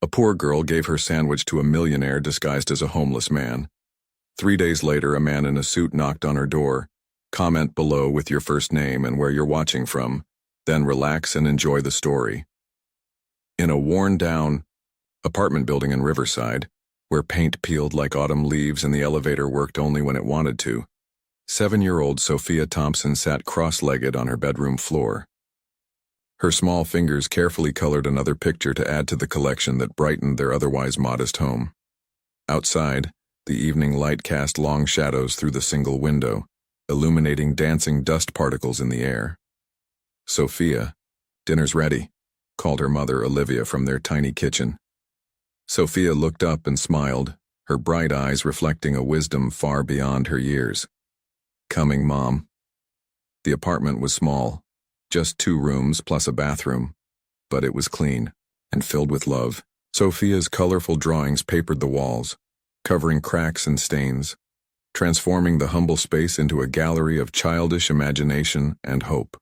A poor girl gave her sandwich to a millionaire disguised as a homeless man. 3 days later, a man in a suit knocked on her door. Comment below with your first name and where you're watching from, then relax and enjoy the story. In a worn-down apartment building in Riverside, where paint peeled like autumn leaves and the elevator worked only when it wanted to, 7-year-old Sophia Thompson sat cross-legged on her bedroom floor. Her small fingers carefully colored another picture to add to the collection that brightened their otherwise modest home. Outside, the evening light cast long shadows through the single window, illuminating dancing dust particles in the air. "Sophia, dinner's ready," called her mother Olivia from their tiny kitchen. Sophia looked up and smiled, her bright eyes reflecting a wisdom far beyond her years. "Coming, Mom." The apartment was small, just 2 rooms plus a bathroom, but it was clean and filled with love. Sophia's colorful drawings papered the walls, covering cracks and stains, transforming the humble space into a gallery of childish imagination and hope.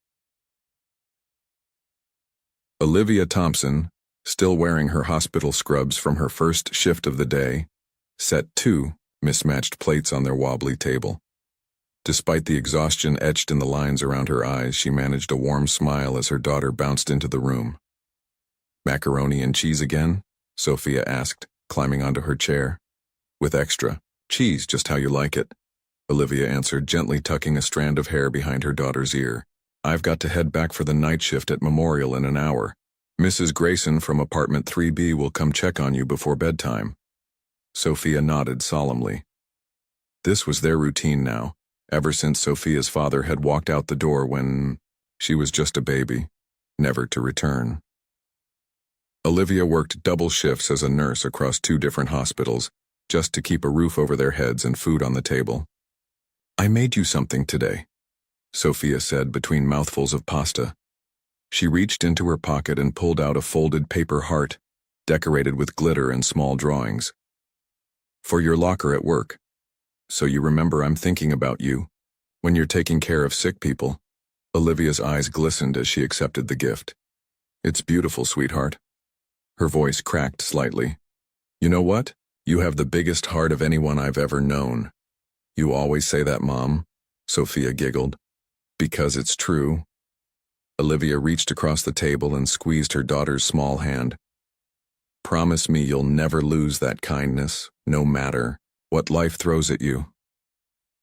Olivia Thompson, still wearing her hospital scrubs from her first shift of the day, set 2 mismatched plates on their wobbly table. Despite the exhaustion etched in the lines around her eyes, she managed a warm smile as her daughter bounced into the room. "Macaroni and cheese again?" Sophia asked, climbing onto her chair. "With extra cheese, just how you like it," Olivia answered, gently tucking a strand of hair behind her daughter's ear. "I've got to head back for the night shift at Memorial in an hour. Mrs. Grayson from apartment 3B will come check on you before bedtime." Sophia nodded solemnly. This was their routine now, ever since Sophia's father had walked out the door when she was just a baby, never to return. Olivia worked double shifts as a nurse across 2 different hospitals, just to keep a roof over their heads and food on the table. "I made you something today," Sophia said between mouthfuls of pasta. She reached into her pocket and pulled out a folded paper heart, decorated with glitter and small drawings. "For your locker at work. So you remember I'm thinking about you when you're taking care of sick people." Olivia's eyes glistened as she accepted the gift. "It's beautiful, sweetheart." Her voice cracked slightly. "You know what? You have the biggest heart of anyone I've ever known." "You always say that, Mom," Sophia giggled. "Because it's true." Olivia reached across the table and squeezed her daughter's small hand. "Promise me you'll never lose that kindness, no matter what life throws at you."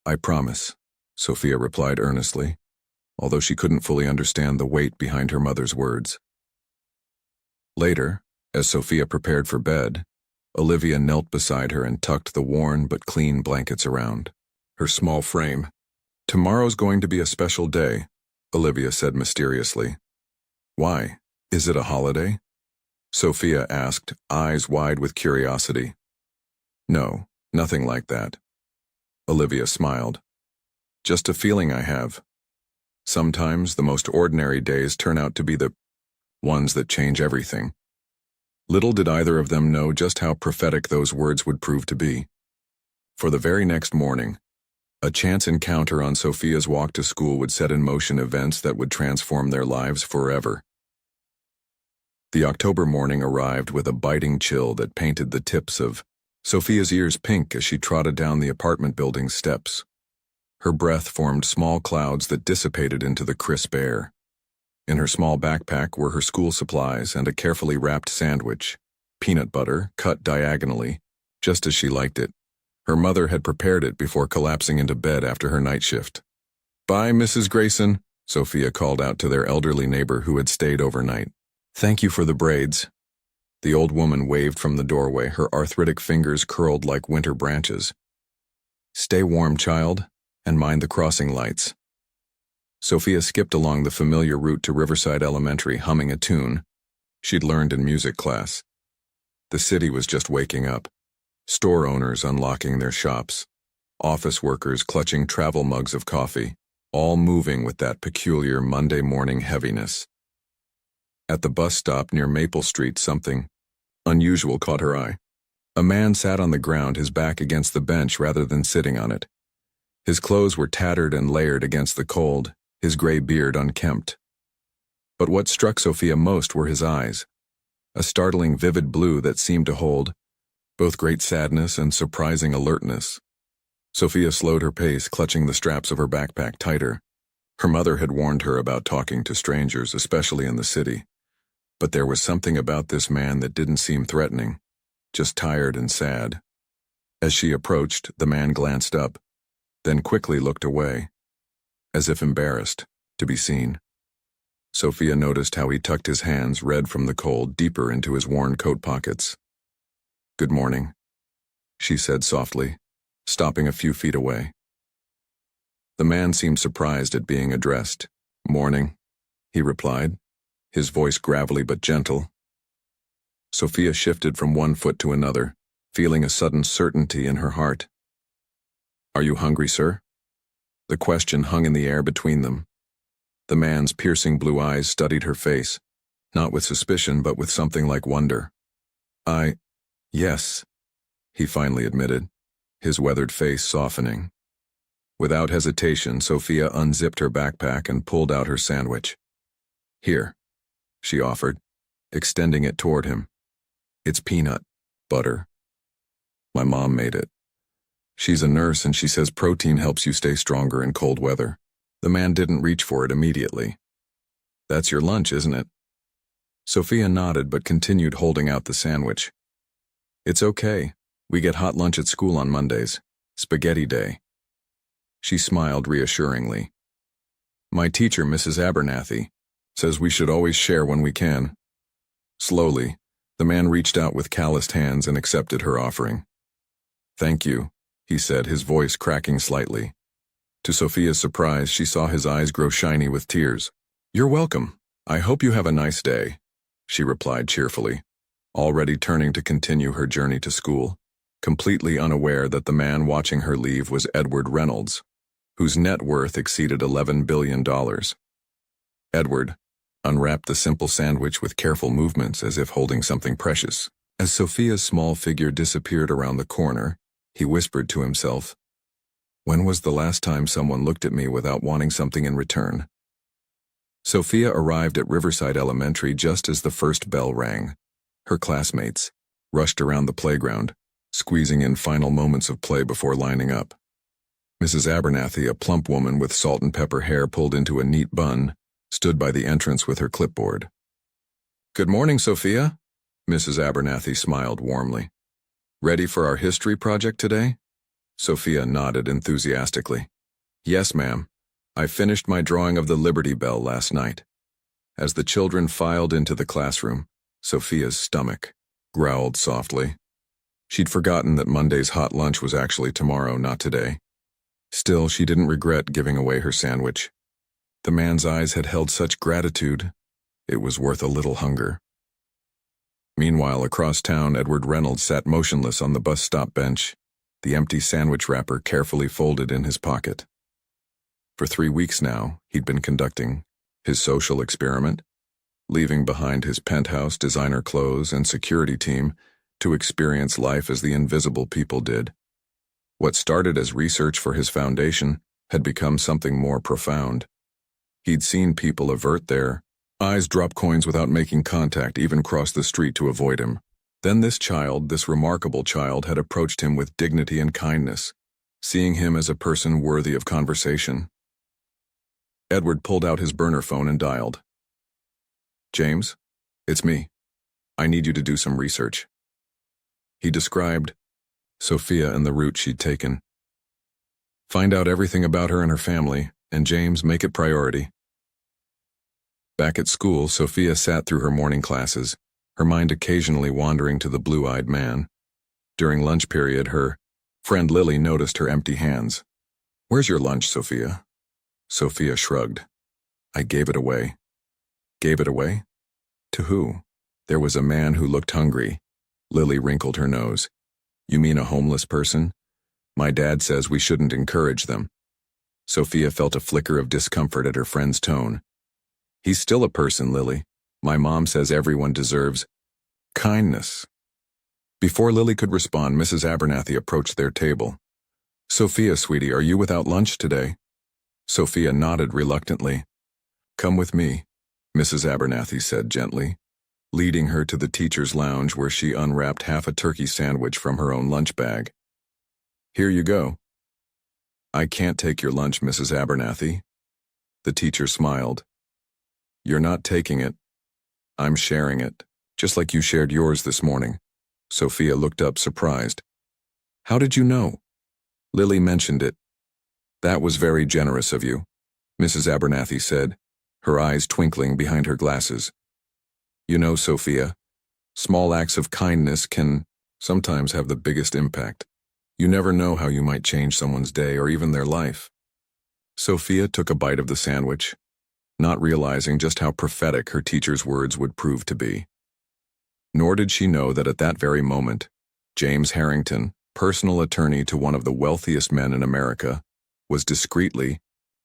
"I promise," Sophia replied earnestly, although she couldn't fully understand the weight behind her mother's words. Later, as Sophia prepared for bed, Olivia knelt beside her and tucked the worn but clean blankets around her small frame. "Tomorrow's going to be a special day," Olivia said mysteriously. "Why? Is it a holiday?" Sophia asked, eyes wide with curiosity. "No, nothing like that." Olivia smiled. "Just a feeling I have. Sometimes the most ordinary days turn out to be the ones that change everything." Little did either of them know just how prophetic those words would prove to be. For the very next morning, a chance encounter on Sophia's walk to school would set in motion events that would transform their lives forever. The October morning arrived with a biting chill that painted the tips of Sophia's ears pink as she trotted down the apartment building's steps. Her breath formed small clouds that dissipated into the crisp air. In her small backpack were her school supplies and a carefully wrapped sandwich, peanut butter cut diagonally, just as she liked it. Her mother had prepared it before collapsing into bed after her night shift. "Bye, Mrs. Grayson," Sophia called out to their elderly neighbor who had stayed overnight. "Thank you for the braids." The old woman waved from the doorway, her arthritic fingers curled like winter branches. "Stay warm, child, and mind the crossing lights." Sophia skipped along the familiar route to Riverside Elementary, humming a tune she'd learned in music class. The city was just waking up. Store owners unlocking their shops, office workers clutching travel mugs of coffee, all moving with that peculiar Monday morning heaviness. At the bus stop near Maple Street, something unusual caught her eye. A man sat on the ground, his back against the bench rather than sitting on it. His clothes were tattered and layered against the cold, his gray beard unkempt. But what struck Sophia most were his eyes. a startling vivid blue that seemed to hold both great sadness and surprising alertness. Sophia slowed her pace, clutching the straps of her backpack tighter. Her mother had warned her about talking to strangers, especially in the city. But there was something about this man that didn't seem threatening, just tired and sad. As she approached, the man glanced up, then quickly looked away, as if embarrassed to be seen. Sophia noticed how he tucked his hands, red from the cold, deeper into his worn coat pockets. "Good morning," she said softly, stopping a few feet away. The man seemed surprised at being addressed. "Morning," he replied, his voice gravelly but gentle. Sophia shifted from one foot to another, feeling a sudden certainty in her heart. "Are you hungry, sir?" The question hung in the air between them. The man's piercing blue eyes studied her face, not with suspicion but with something like wonder. Yes," he finally admitted, his weathered face softening. Without hesitation, Sophia unzipped her backpack and pulled out her sandwich. "Here," she offered, extending it toward him. "It's peanut butter. My mom made it. She's a nurse and she says protein helps you stay stronger in cold weather." The man didn't reach for it immediately. "That's your lunch, isn't it?" Sophia nodded but continued holding out the sandwich. "It's okay. We get hot lunch at school on Mondays. Spaghetti day." She smiled reassuringly. "My teacher, Mrs. Abernathy, says we should always share when we can." Slowly, the man reached out with calloused hands and accepted her offering. "Thank you," he said, his voice cracking slightly. To Sophia's surprise, she saw his eyes grow shiny with tears. "You're welcome. I hope you have a nice day," she replied cheerfully, already turning to continue her journey to school, completely unaware that the man watching her leave was Edward Reynolds, whose net worth exceeded $11 billion. Edward unwrapped the simple sandwich with careful movements as if holding something precious. As Sophia's small figure disappeared around the corner, he whispered to himself, "When was the last time someone looked at me without wanting something in return?" Sophia arrived at Riverside Elementary just as the first bell rang. Her classmates rushed around the playground, squeezing in final moments of play before lining up. Mrs. Abernathy, a plump woman with salt and pepper hair pulled into a neat bun, stood by the entrance with her clipboard. "Good morning, Sophia," Mrs. Abernathy smiled warmly. "Ready for our history project today?" Sophia nodded enthusiastically. "Yes, ma'am. I finished my drawing of the Liberty Bell last night." As the children filed into the classroom, Sophia's stomach growled softly. She'd forgotten that Monday's hot lunch was actually tomorrow, not today. Still, she didn't regret giving away her sandwich. The man's eyes had held such gratitude, it was worth a little hunger. Meanwhile, across town, Edward Reynolds sat motionless on the bus stop bench, the empty sandwich wrapper carefully folded in his pocket. For 3 weeks now, he'd been conducting his social experiment, leaving behind his penthouse, designer clothes, and security team to experience life as the invisible people did. What started as research for his foundation had become something more profound. He'd seen people avert their eyes, drop coins without making contact, even cross the street to avoid him. Then this remarkable child, had approached him with dignity and kindness, seeing him as a person worthy of conversation. Edward pulled out his burner phone and dialed. "James, it's me. I need you to do some research." He described Sophia and the route she'd taken. "Find out everything about her and her family, and James, make it priority." Back at school, Sophia sat through her morning classes, her mind occasionally wandering to the blue-eyed man. During lunch period, her friend Lily noticed her empty hands. "Where's your lunch, Sophia?" Sophia shrugged. "I gave it away." "Gave it away? To who?" "There was a man who looked hungry." Lily wrinkled her nose. "You mean a homeless person? My dad says we shouldn't encourage them." Sophia felt a flicker of discomfort at her friend's tone. "He's still a person, Lily. My mom says everyone deserves kindness." Before Lily could respond, Mrs. Abernathy approached their table. "Sophia, sweetie, are you without lunch today?" Sophia nodded reluctantly. "Come with me," Mrs. Abernathy said gently. leading her to the teacher's lounge where she unwrapped half a turkey sandwich from her own lunch bag. "Here you go." "I can't take your lunch, Mrs. Abernathy." The teacher smiled. "You're not taking it. I'm sharing it, just like you shared yours this morning." Sophia looked up surprised. "How did you know?" "Lily mentioned it." "That was very generous of you," Mrs. Abernathy said, her eyes twinkling behind her glasses. "You know, Sophia, small acts of kindness can sometimes have the biggest impact. You never know how you might change someone's day or even their life." Sophia took a bite of the sandwich, not realizing just how prophetic her teacher's words would prove to be. Nor did she know that at that very moment, James Harrington, personal attorney to one of the wealthiest men in America, was discreetly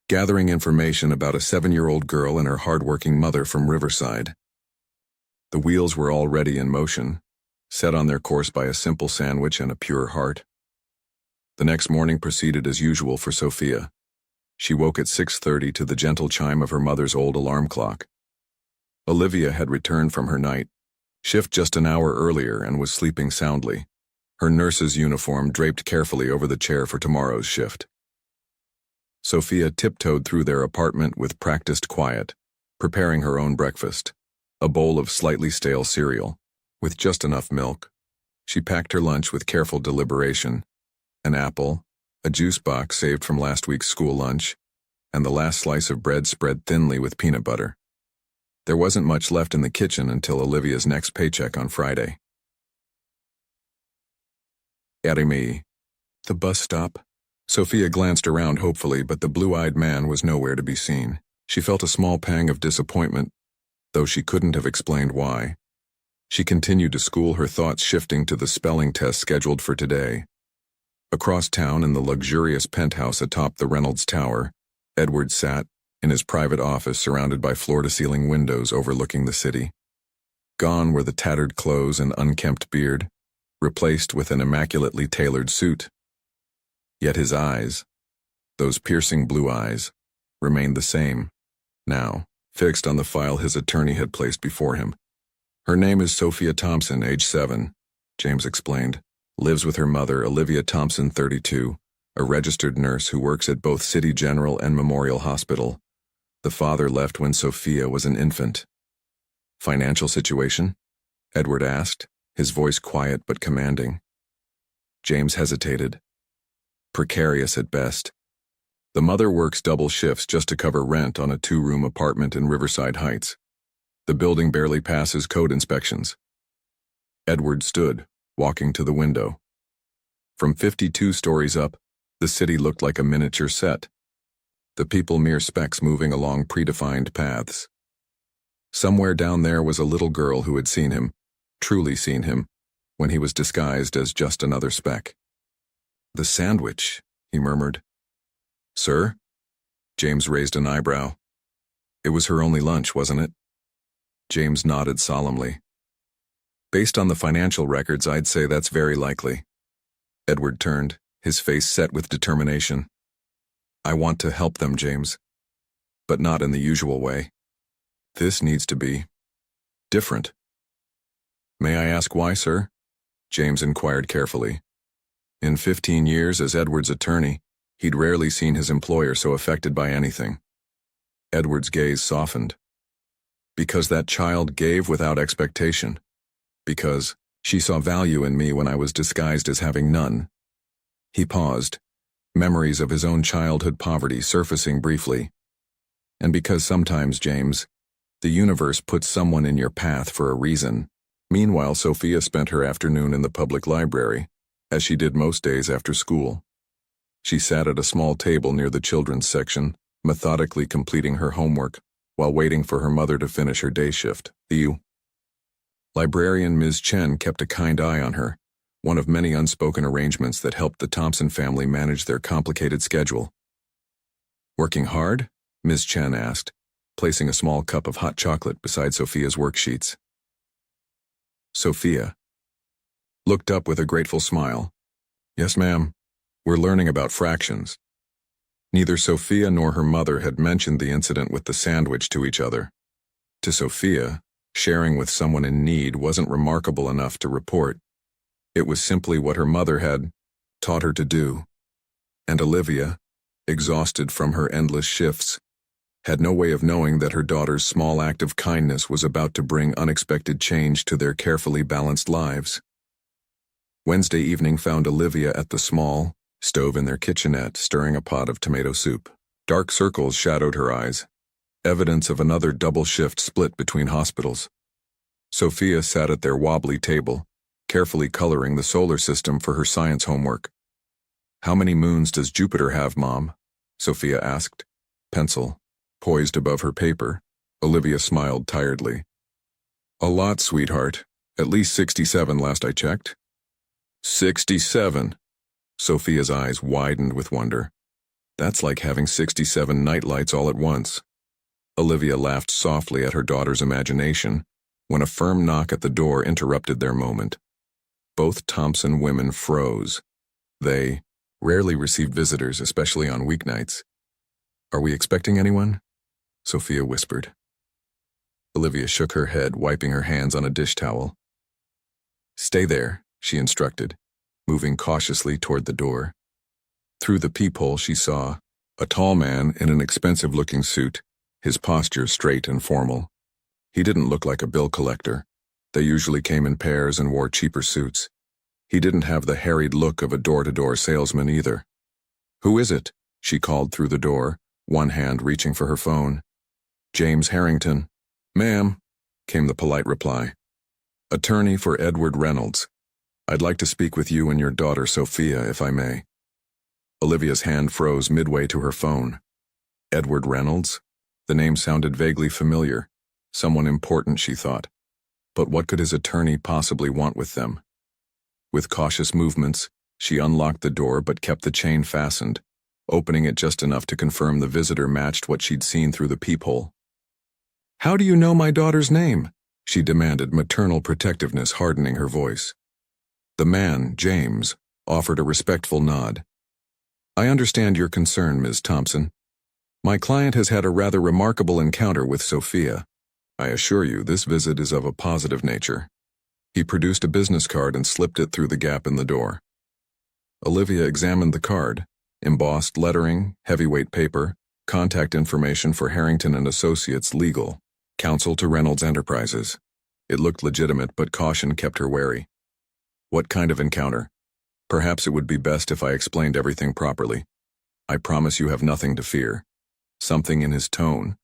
gathering information about a 7-year-old girl and her hardworking mother from Riverside. The wheels were already in motion, set on their course by a simple sandwich and a pure heart. The next morning proceeded as usual for Sophia. She woke at 6:30 to the gentle chime of her mother's old alarm clock. Olivia had returned from her night shift just an hour earlier and was sleeping soundly, her nurse's uniform draped carefully over the chair for tomorrow's shift. Sophia tiptoed through their apartment with practiced quiet, preparing her own breakfast, a bowl of slightly stale cereal, with just enough milk. She packed her lunch with careful deliberation, an apple, a juice box saved from last week's school lunch, and the last slice of bread spread thinly with peanut butter. There wasn't much left in the kitchen until Olivia's next paycheck on Friday. "Erimi." The bus stop. Sophia glanced around hopefully, but the blue-eyed man was nowhere to be seen. She felt a small pang of disappointment, though she couldn't have explained why. She continued to school, her thoughts shifting to the spelling test scheduled for today. Across town in the luxurious penthouse atop the Reynolds Tower, Edward sat in his private office surrounded by floor-to-ceiling windows overlooking the city. Gone were the tattered clothes and unkempt beard, replaced with an immaculately tailored suit. Yet his eyes, those piercing blue eyes, remained the same, now, fixed on the file his attorney had placed before him. "Her name is Sophia Thompson, age 7, James explained. "Lives with her mother, Olivia Thompson, 32, a registered nurse who works at both City General and Memorial Hospital. The father left when Sophia was an infant." "Financial situation?" Edward asked, his voice quiet but commanding. James hesitated. "Precarious at best. The mother works double shifts just to cover rent on a 2-room apartment in Riverside Heights. The building barely passes code inspections." Edward stood, walking to the window. From 52 stories up, the city looked like a miniature set, the people mere specks moving along predefined paths. Somewhere down there was a little girl who had seen him, truly seen him, when he was disguised as just another speck. "The sandwich," he murmured. "Sir?" James raised an eyebrow. "It was her only lunch, wasn't it?" James nodded solemnly. "Based on the financial records, I'd say that's very likely." Edward turned, his face set with determination. "I want to help them, James. But not in the usual way. This needs to be different." "May I ask why, sir?" James inquired carefully. In 15 years as Edward's attorney, he'd rarely seen his employer so affected by anything. Edward's gaze softened. "Because that child gave without expectation. Because she saw value in me when I was disguised as having none." He paused, memories of his own childhood poverty surfacing briefly. "And because sometimes, James, the universe puts someone in your path for a reason." Meanwhile, Sophia spent her afternoon in the public library, as she did most days after school. She sat at a small table near the children's section, methodically completing her homework, while waiting for her mother to finish her day shift. The librarian Ms. Chen kept a kind eye on her, one of many unspoken arrangements that helped the Thompson family manage their complicated schedule. "Working hard?" Ms. Chen asked, placing a small cup of hot chocolate beside Sophia's worksheets. Sophia looked up with a grateful smile. "Yes, ma'am. We're learning about fractions." Neither Sophia nor her mother had mentioned the incident with the sandwich to each other. To Sophia, Sharing with someone in need wasn't remarkable enough to report. It was simply what her mother had taught her to do. And Olivia, exhausted from her endless shifts, had no way of knowing that her daughter's small act of kindness was about to bring unexpected change to their carefully balanced lives. Wednesday evening found Olivia at the small stove in their kitchenette stirring a pot of tomato soup. Dark circles shadowed her eyes, evidence of another double shift split between hospitals. Sophia sat at their wobbly table, carefully coloring the solar system for her science homework. "How many moons does Jupiter have, Mom?" Sophia asked, pencil poised above her paper. Olivia smiled tiredly. "A lot, sweetheart. At least 67 last I checked." 67. Sophia's eyes widened with wonder. That's like having 67 nightlights all at once. Olivia laughed softly at her daughter's imagination when a firm knock at the door interrupted their moment. Both Thompson women froze. They rarely received visitors, especially on weeknights. "Are we expecting anyone?" Sophia whispered. Olivia shook her head, wiping her hands on a dish towel. "Stay there," she instructed, moving cautiously toward the door. Through the peephole she saw a tall man in an expensive-looking suit, his posture straight and formal. He didn't look like a bill collector. They usually came in pairs and wore cheaper suits. He didn't have the harried look of a door-to-door salesman either. "Who is it?" she called through the door, one hand reaching for her phone. "James Harrington." "Ma'am," came the polite reply. "Attorney for Edward Reynolds. I'd like to speak with you and your daughter Sophia, if I may." Olivia's hand froze midway to her phone. Edward Reynolds? The name sounded vaguely familiar. Someone important, she thought. But what could his attorney possibly want with them? With cautious movements, she unlocked the door but kept the chain fastened, opening it just enough to confirm the visitor matched what she'd seen through the peephole. "How do you know my daughter's name?" she demanded, maternal protectiveness hardening her voice. The man, James, offered a respectful nod. "I understand your concern, Ms. Thompson. My client has had a rather remarkable encounter with Sophia. I assure you this visit is of a positive nature." He produced a business card and slipped it through the gap in the door. Olivia examined the card. Embossed lettering, heavyweight paper, contact information for Harrington and Associates Legal, counsel to Reynolds Enterprises. It looked legitimate, but caution kept her wary. "What kind of encounter? Perhaps it would be best if I explained everything properly. I promise you have nothing to fear." Something in his tone,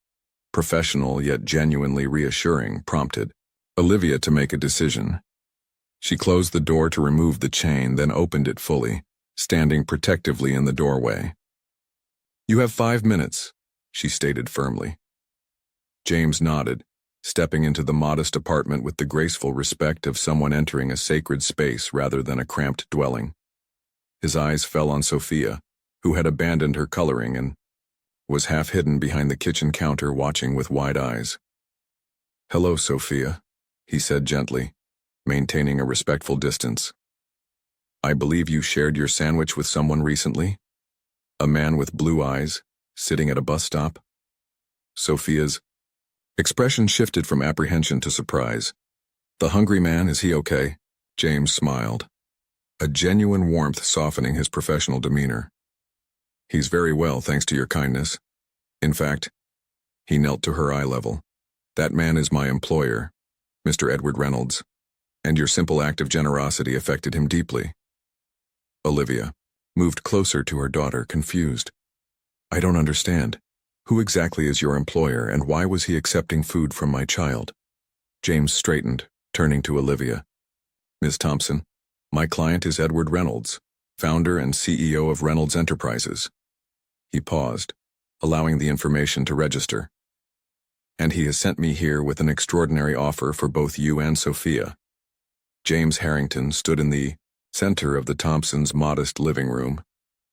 professional yet genuinely reassuring, prompted Olivia to make a decision. She closed the door to remove the chain, then opened it fully, standing protectively in the doorway. "You have 5 minutes," she stated firmly. James nodded, stepping into the modest apartment with the graceful respect of someone entering a sacred space rather than a cramped dwelling. His eyes fell on Sophia, who had abandoned her coloring and was half hidden behind the kitchen counter watching with wide eyes. "Hello, Sophia," he said gently, maintaining a respectful distance. "I believe you shared your sandwich with someone recently? A man with blue eyes, sitting at a bus stop?" Sophia's expression shifted from apprehension to surprise. "The hungry man, is he okay?" James smiled, a genuine warmth softening his professional demeanor. "He's very well, thanks to your kindness. In fact," he knelt to her eye level, "that man is my employer, Mr. Edward Reynolds, and your simple act of generosity affected him deeply." Olivia moved closer to her daughter, confused. "I don't understand. Who exactly is your employer, and why was he accepting food from my child?" James straightened, turning to Olivia. "Ms. Thompson, my client is Edward Reynolds, founder and CEO of Reynolds Enterprises." He paused, allowing the information to register. "And he has sent me here with an extraordinary offer for both you and Sophia." James Harrington stood in the center of the Thompsons' modest living room,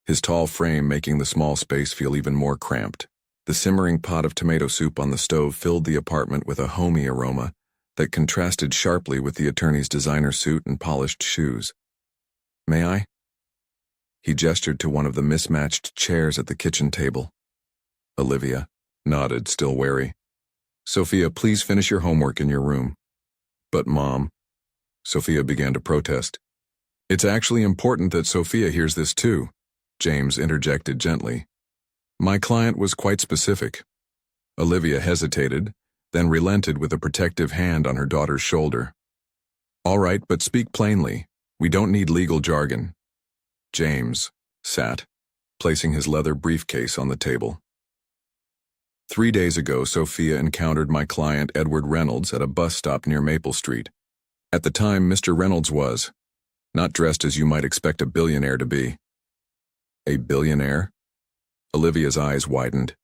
his tall frame making the small space feel even more cramped. The simmering pot of tomato soup on the stove filled the apartment with a homey aroma that contrasted sharply with the attorney's designer suit and polished shoes. "May I?" He gestured to one of the mismatched chairs at the kitchen table. Olivia nodded, still wary. Sophia, please finish your homework in your room. But Mom, Sophia began to protest. It's actually important that Sophia hears this too, James interjected gently. My client was quite specific. Olivia hesitated, then relented with a protective hand on her daughter's shoulder. All right, but speak plainly. We don't need legal jargon. James sat, placing his leather briefcase on the table. 3 days ago, Sophia encountered my client Edward Reynolds at a bus stop near Maple Street. At the time, Mr. Reynolds was not dressed as you might expect a billionaire to be. A billionaire? Olivia's eyes widened.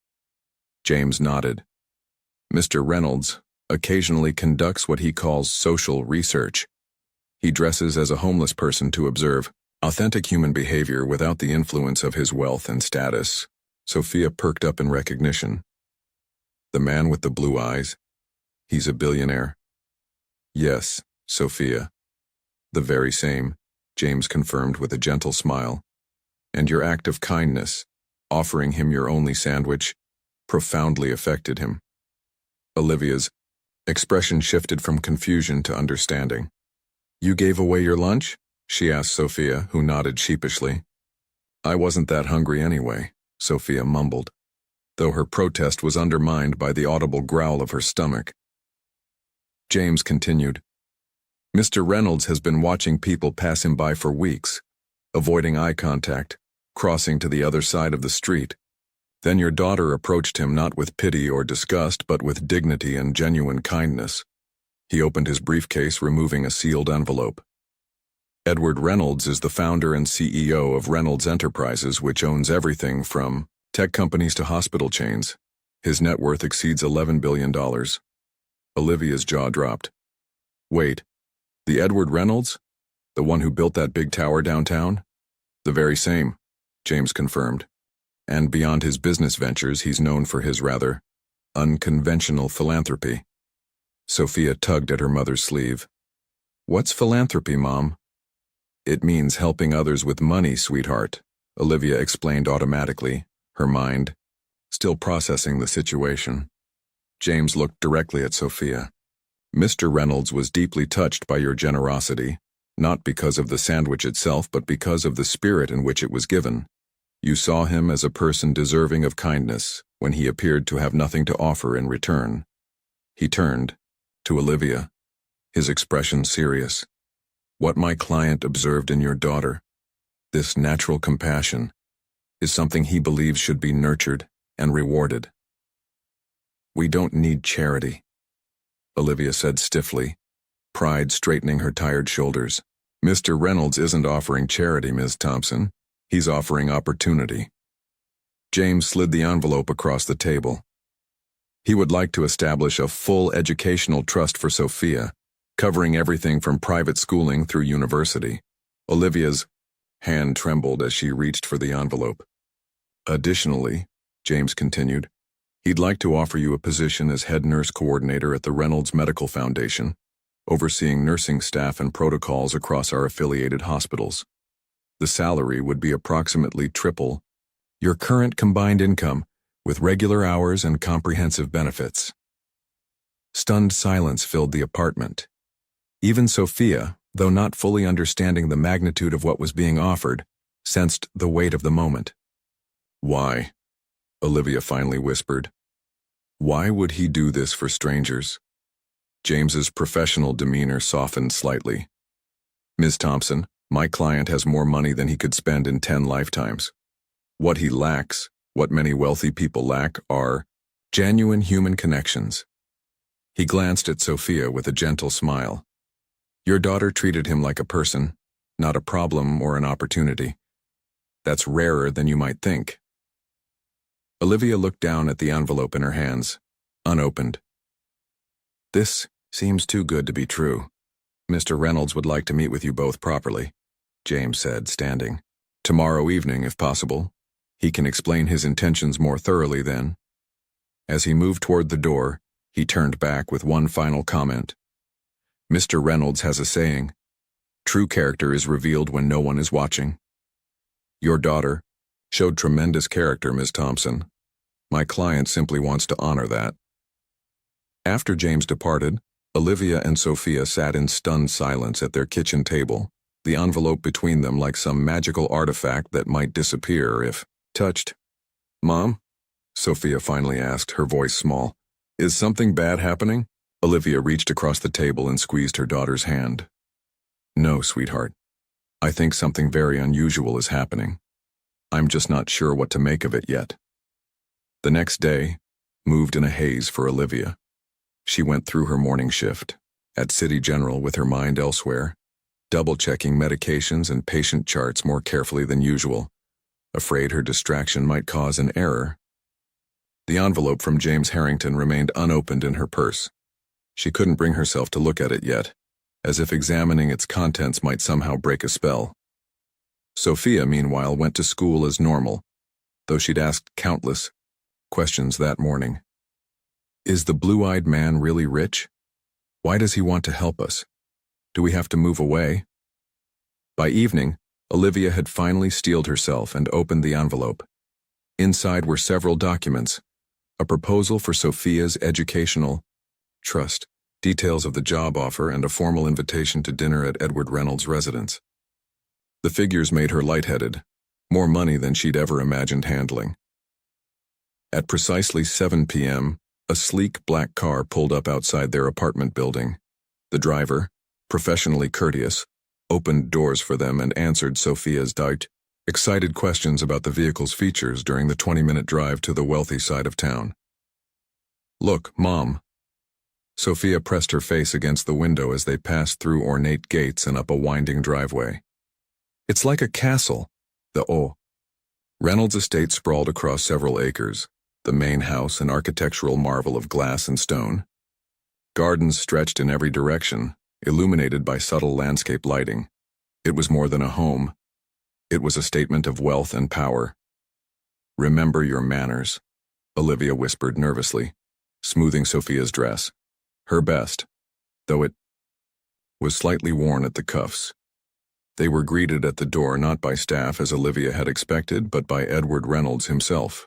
James nodded. Mr. Reynolds occasionally conducts what he calls social research. He dresses as a homeless person to observe authentic human behavior without the influence of his wealth and status. Sophia perked up in recognition. The man with the blue eyes? He's a billionaire. Yes, Sophia. The very same, James confirmed with a gentle smile. And your act of kindness, offering him your only sandwich, profoundly affected him. Olivia's expression shifted from confusion to understanding. You gave away your lunch? She asked Sophia, who nodded sheepishly. I wasn't that hungry anyway, Sophia mumbled, though her protest was undermined by the audible growl of her stomach. James continued. Mr. Reynolds has been watching people pass him by for weeks, avoiding eye contact, crossing to the other side of the street. Then your daughter approached him not with pity or disgust, but with dignity and genuine kindness. He opened his briefcase, removing a sealed envelope. Edward Reynolds is the founder and CEO of Reynolds Enterprises, which owns everything from tech companies to hospital chains. His net worth exceeds $11 billion. Olivia's jaw dropped. Wait, the Edward Reynolds? The one who built that big tower downtown? The very same, James confirmed. And beyond his business ventures, he's known for his rather unconventional philanthropy. Sophia tugged at her mother's sleeve. What's philanthropy, Mom? It means helping others with money, sweetheart, Olivia explained automatically, her mind still processing the situation. James looked directly at Sophia. Mr. Reynolds was deeply touched by your generosity, not because of the sandwich itself, but because of the spirit in which it was given. You saw him as a person deserving of kindness when he appeared to have nothing to offer in return. He turned to Olivia, his expression serious. What my client observed in your daughter, this natural compassion, is something he believes should be nurtured and rewarded. We don't need charity, Olivia said stiffly, pride straightening her tired shoulders. Mr. Reynolds isn't offering charity, Ms. Thompson. He's offering opportunity. James slid the envelope across the table. He would like to establish a full educational trust for Sophia, covering everything from private schooling through university. Olivia's hand trembled as she reached for the envelope. Additionally, James continued, he'd like to offer you a position as head nurse coordinator at the Reynolds Medical Foundation, overseeing nursing staff and protocols across our affiliated hospitals. The salary would be approximately triple your current combined income, with regular hours and comprehensive benefits. Stunned silence filled the apartment. Even Sophia, though not fully understanding the magnitude of what was being offered, sensed the weight of the moment. Why? Olivia finally whispered. Why would he do this for strangers? James's professional demeanor softened slightly. Ms. Thompson, my client has more money than he could spend in 10 lifetimes. What he lacks, what many wealthy people lack, are genuine human connections. He glanced at Sophia with a gentle smile. Your daughter treated him like a person, not a problem or an opportunity. That's rarer than you might think. Olivia looked down at the envelope in her hands, unopened. This seems too good to be true. Mr. Reynolds would like to meet with you both properly, James said, standing. Tomorrow evening, if possible. He can explain his intentions more thoroughly then. As he moved toward the door, he turned back with one final comment. Mr. Reynolds has a saying, true character is revealed when no one is watching. Your daughter showed tremendous character, Ms. Thompson. My client simply wants to honor that. After James departed, Olivia and Sophia sat in stunned silence at their kitchen table, the envelope between them like some magical artifact that might disappear if touched. "Mom?" Sophia finally asked, her voice small. "Is something bad happening?" Olivia reached across the table and squeezed her daughter's hand. "No, sweetheart. I think something very unusual is happening. I'm just not sure what to make of it yet." The next day moved in a haze for Olivia. She went through her morning shift at City General with her mind elsewhere, double-checking medications and patient charts more carefully than usual, afraid her distraction might cause an error. The envelope from James Harrington remained unopened in her purse. She couldn't bring herself to look at it yet, as if examining its contents might somehow break a spell. Sophia, meanwhile, went to school as normal, though she'd asked countless questions that morning. Is the blue-eyed man really rich? Why does he want to help us? Do we have to move away? By evening, Olivia had finally steeled herself and opened the envelope. Inside were several documents: a proposal for Sophia's educational trust, details of the job offer, and a formal invitation to dinner at Edward Reynolds' residence. The figures made her lightheaded, more money than she'd ever imagined handling. At precisely 7 p.m., a sleek black car pulled up outside their apartment building. The driver, professionally courteous, opened doors for them and answered Sophia's excited questions about the vehicle's features during the 20-minute drive to the wealthy side of town. "Look, Mom." Sophia pressed her face against the window as they passed through ornate gates and up a winding driveway. "It's like a castle." Reynolds' estate sprawled across several acres, the main house an architectural marvel of glass and stone. Gardens stretched in every direction, illuminated by subtle landscape lighting. It was more than a home. It was a statement of wealth and power. "Remember your manners," Olivia whispered nervously, smoothing Sophia's dress. Her best, though it was slightly worn at the cuffs. They were greeted at the door not by staff as Olivia had expected, but by Edward Reynolds himself.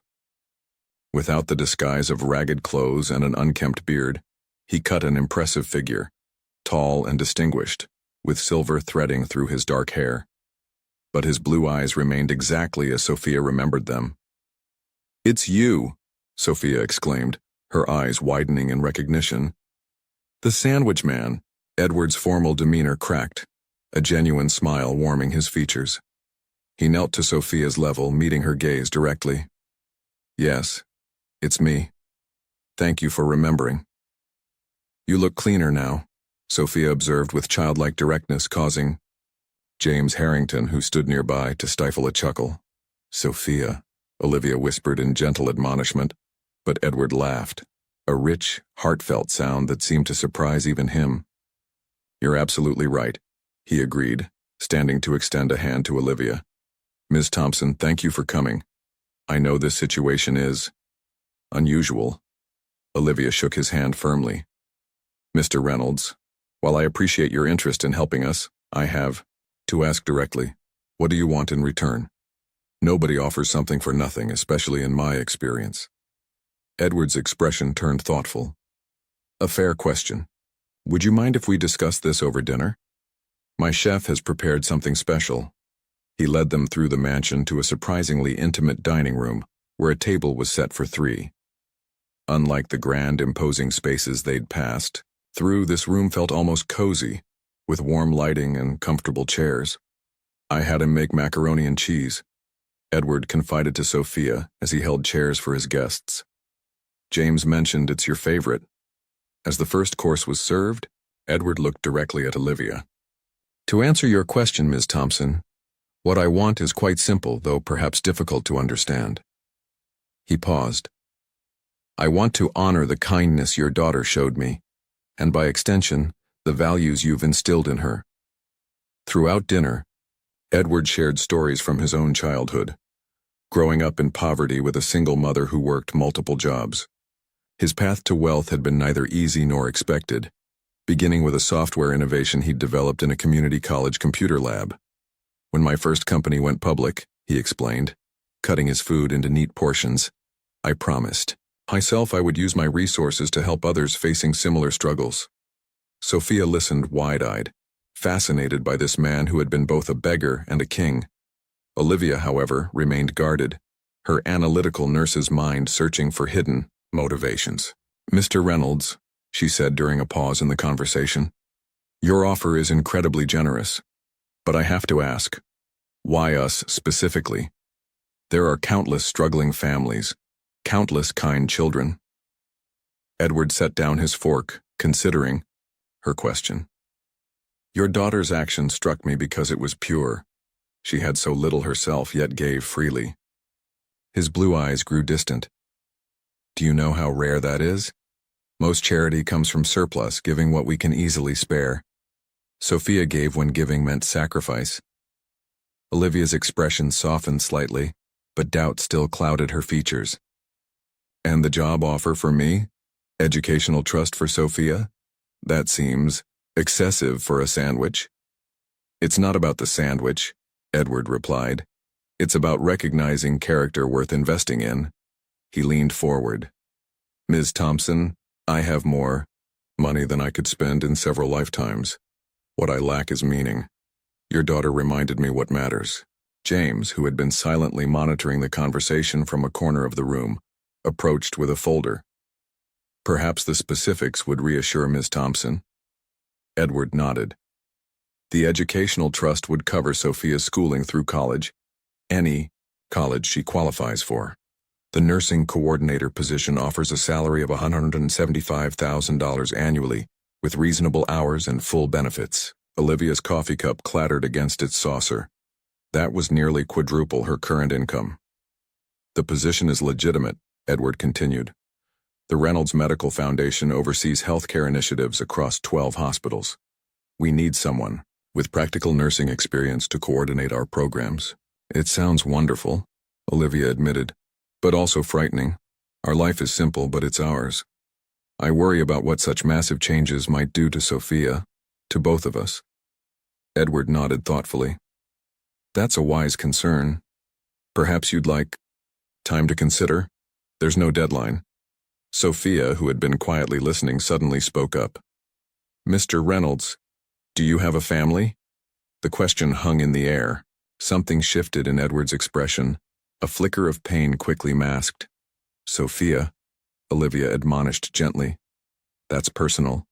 Without the disguise of ragged clothes and an unkempt beard, he cut an impressive figure, tall and distinguished, with silver threading through his dark hair. But his blue eyes remained exactly as Sophia remembered them. "It's you," Sophia exclaimed, her eyes widening in recognition. "The sandwich man." Edward's formal demeanor cracked, a genuine smile warming his features. He knelt to Sophia's level, meeting her gaze directly. "Yes, it's me. Thank you for remembering." "You look cleaner now," Sophia observed with childlike directness, causing James Harrington, who stood nearby, to stifle a chuckle. "Sophia," Olivia whispered in gentle admonishment, but Edward laughed, a rich, heartfelt sound that seemed to surprise even him. "You're absolutely right," he agreed, standing to extend a hand to Olivia. "Ms. Thompson, thank you for coming. I know this situation is unusual." Olivia shook his hand firmly. "Mr. Reynolds, while I appreciate your interest in helping us, I have to ask directly, what do you want in return? Nobody offers something for nothing, especially in my experience." Edward's expression turned thoughtful. "A fair question. Would you mind if we discuss this over dinner? My chef has prepared something special." He led them through the mansion to a surprisingly intimate dining room, where a table was set for 3. Unlike the grand, imposing spaces they'd passed through, this room felt almost cozy, with warm lighting and comfortable chairs. "I had him make macaroni and cheese," Edward confided to Sophia as he held chairs for his guests. "James mentioned it's your favorite." As the first course was served, Edward looked directly at Olivia. "To answer your question, Ms. Thompson, what I want is quite simple, though perhaps difficult to understand." He paused. "I want to honor the kindness your daughter showed me, and by extension, the values you've instilled in her." Throughout dinner, Edward shared stories from his own childhood, growing up in poverty with a single mother who worked multiple jobs. His path to wealth had been neither easy nor expected, beginning with a software innovation he'd developed in a community college computer lab. "When my first company went public," he explained, cutting his food into neat portions, "I promised, Myself, I would use my resources to help others facing similar struggles. Sophia listened wide-eyed, fascinated by this man who had been both a beggar and a king. Olivia, however, remained guarded, her analytical nurse's mind searching for hidden motivations. "Mr. Reynolds," she said during a pause in the conversation, "your offer is incredibly generous. But I have to ask, why us specifically? There are countless struggling families, countless kind children." Edward set down his fork, considering her question. "Your daughter's action struck me because it was pure. She had so little herself, yet gave freely." His blue eyes grew distant. "Do you know how rare that is? Most charity comes from surplus, giving what we can easily spare. Sophia gave when giving meant sacrifice." Olivia's expression softened slightly, but doubt still clouded her features. "And the job offer for me? Educational trust for Sophia? That seems excessive for a sandwich." "It's not about the sandwich," Edward replied. "It's about recognizing character worth investing in." He leaned forward. "Ms. Thompson, I have more money than I could spend in several lifetimes. What I lack is meaning. Your daughter reminded me what matters." James, who had been silently monitoring the conversation from a corner of the room, approached with a folder. "Perhaps the specifics would reassure Ms. Thompson." Edward nodded. "The educational trust would cover Sophia's schooling through college, any college she qualifies for. The nursing coordinator position offers a salary of $175,000 annually, with reasonable hours and full benefits." Olivia's coffee cup clattered against its saucer. That was nearly quadruple her current income. "The position is legitimate," Edward continued. "The Reynolds Medical Foundation oversees healthcare initiatives across 12 hospitals. We need someone with practical nursing experience to coordinate our programs." "It sounds wonderful," Olivia admitted, "but also frightening. Our life is simple, but it's ours. I worry about what such massive changes might do to Sophia, to both of us." Edward nodded thoughtfully. "That's a wise concern. Perhaps you'd like time to consider? There's no deadline." Sophia, who had been quietly listening, suddenly spoke up. "Mr. Reynolds, do you have a family?" The question hung in the air. Something shifted in Edward's expression, a flicker of pain quickly masked. "Sophia," Olivia admonished gently. "That's personal."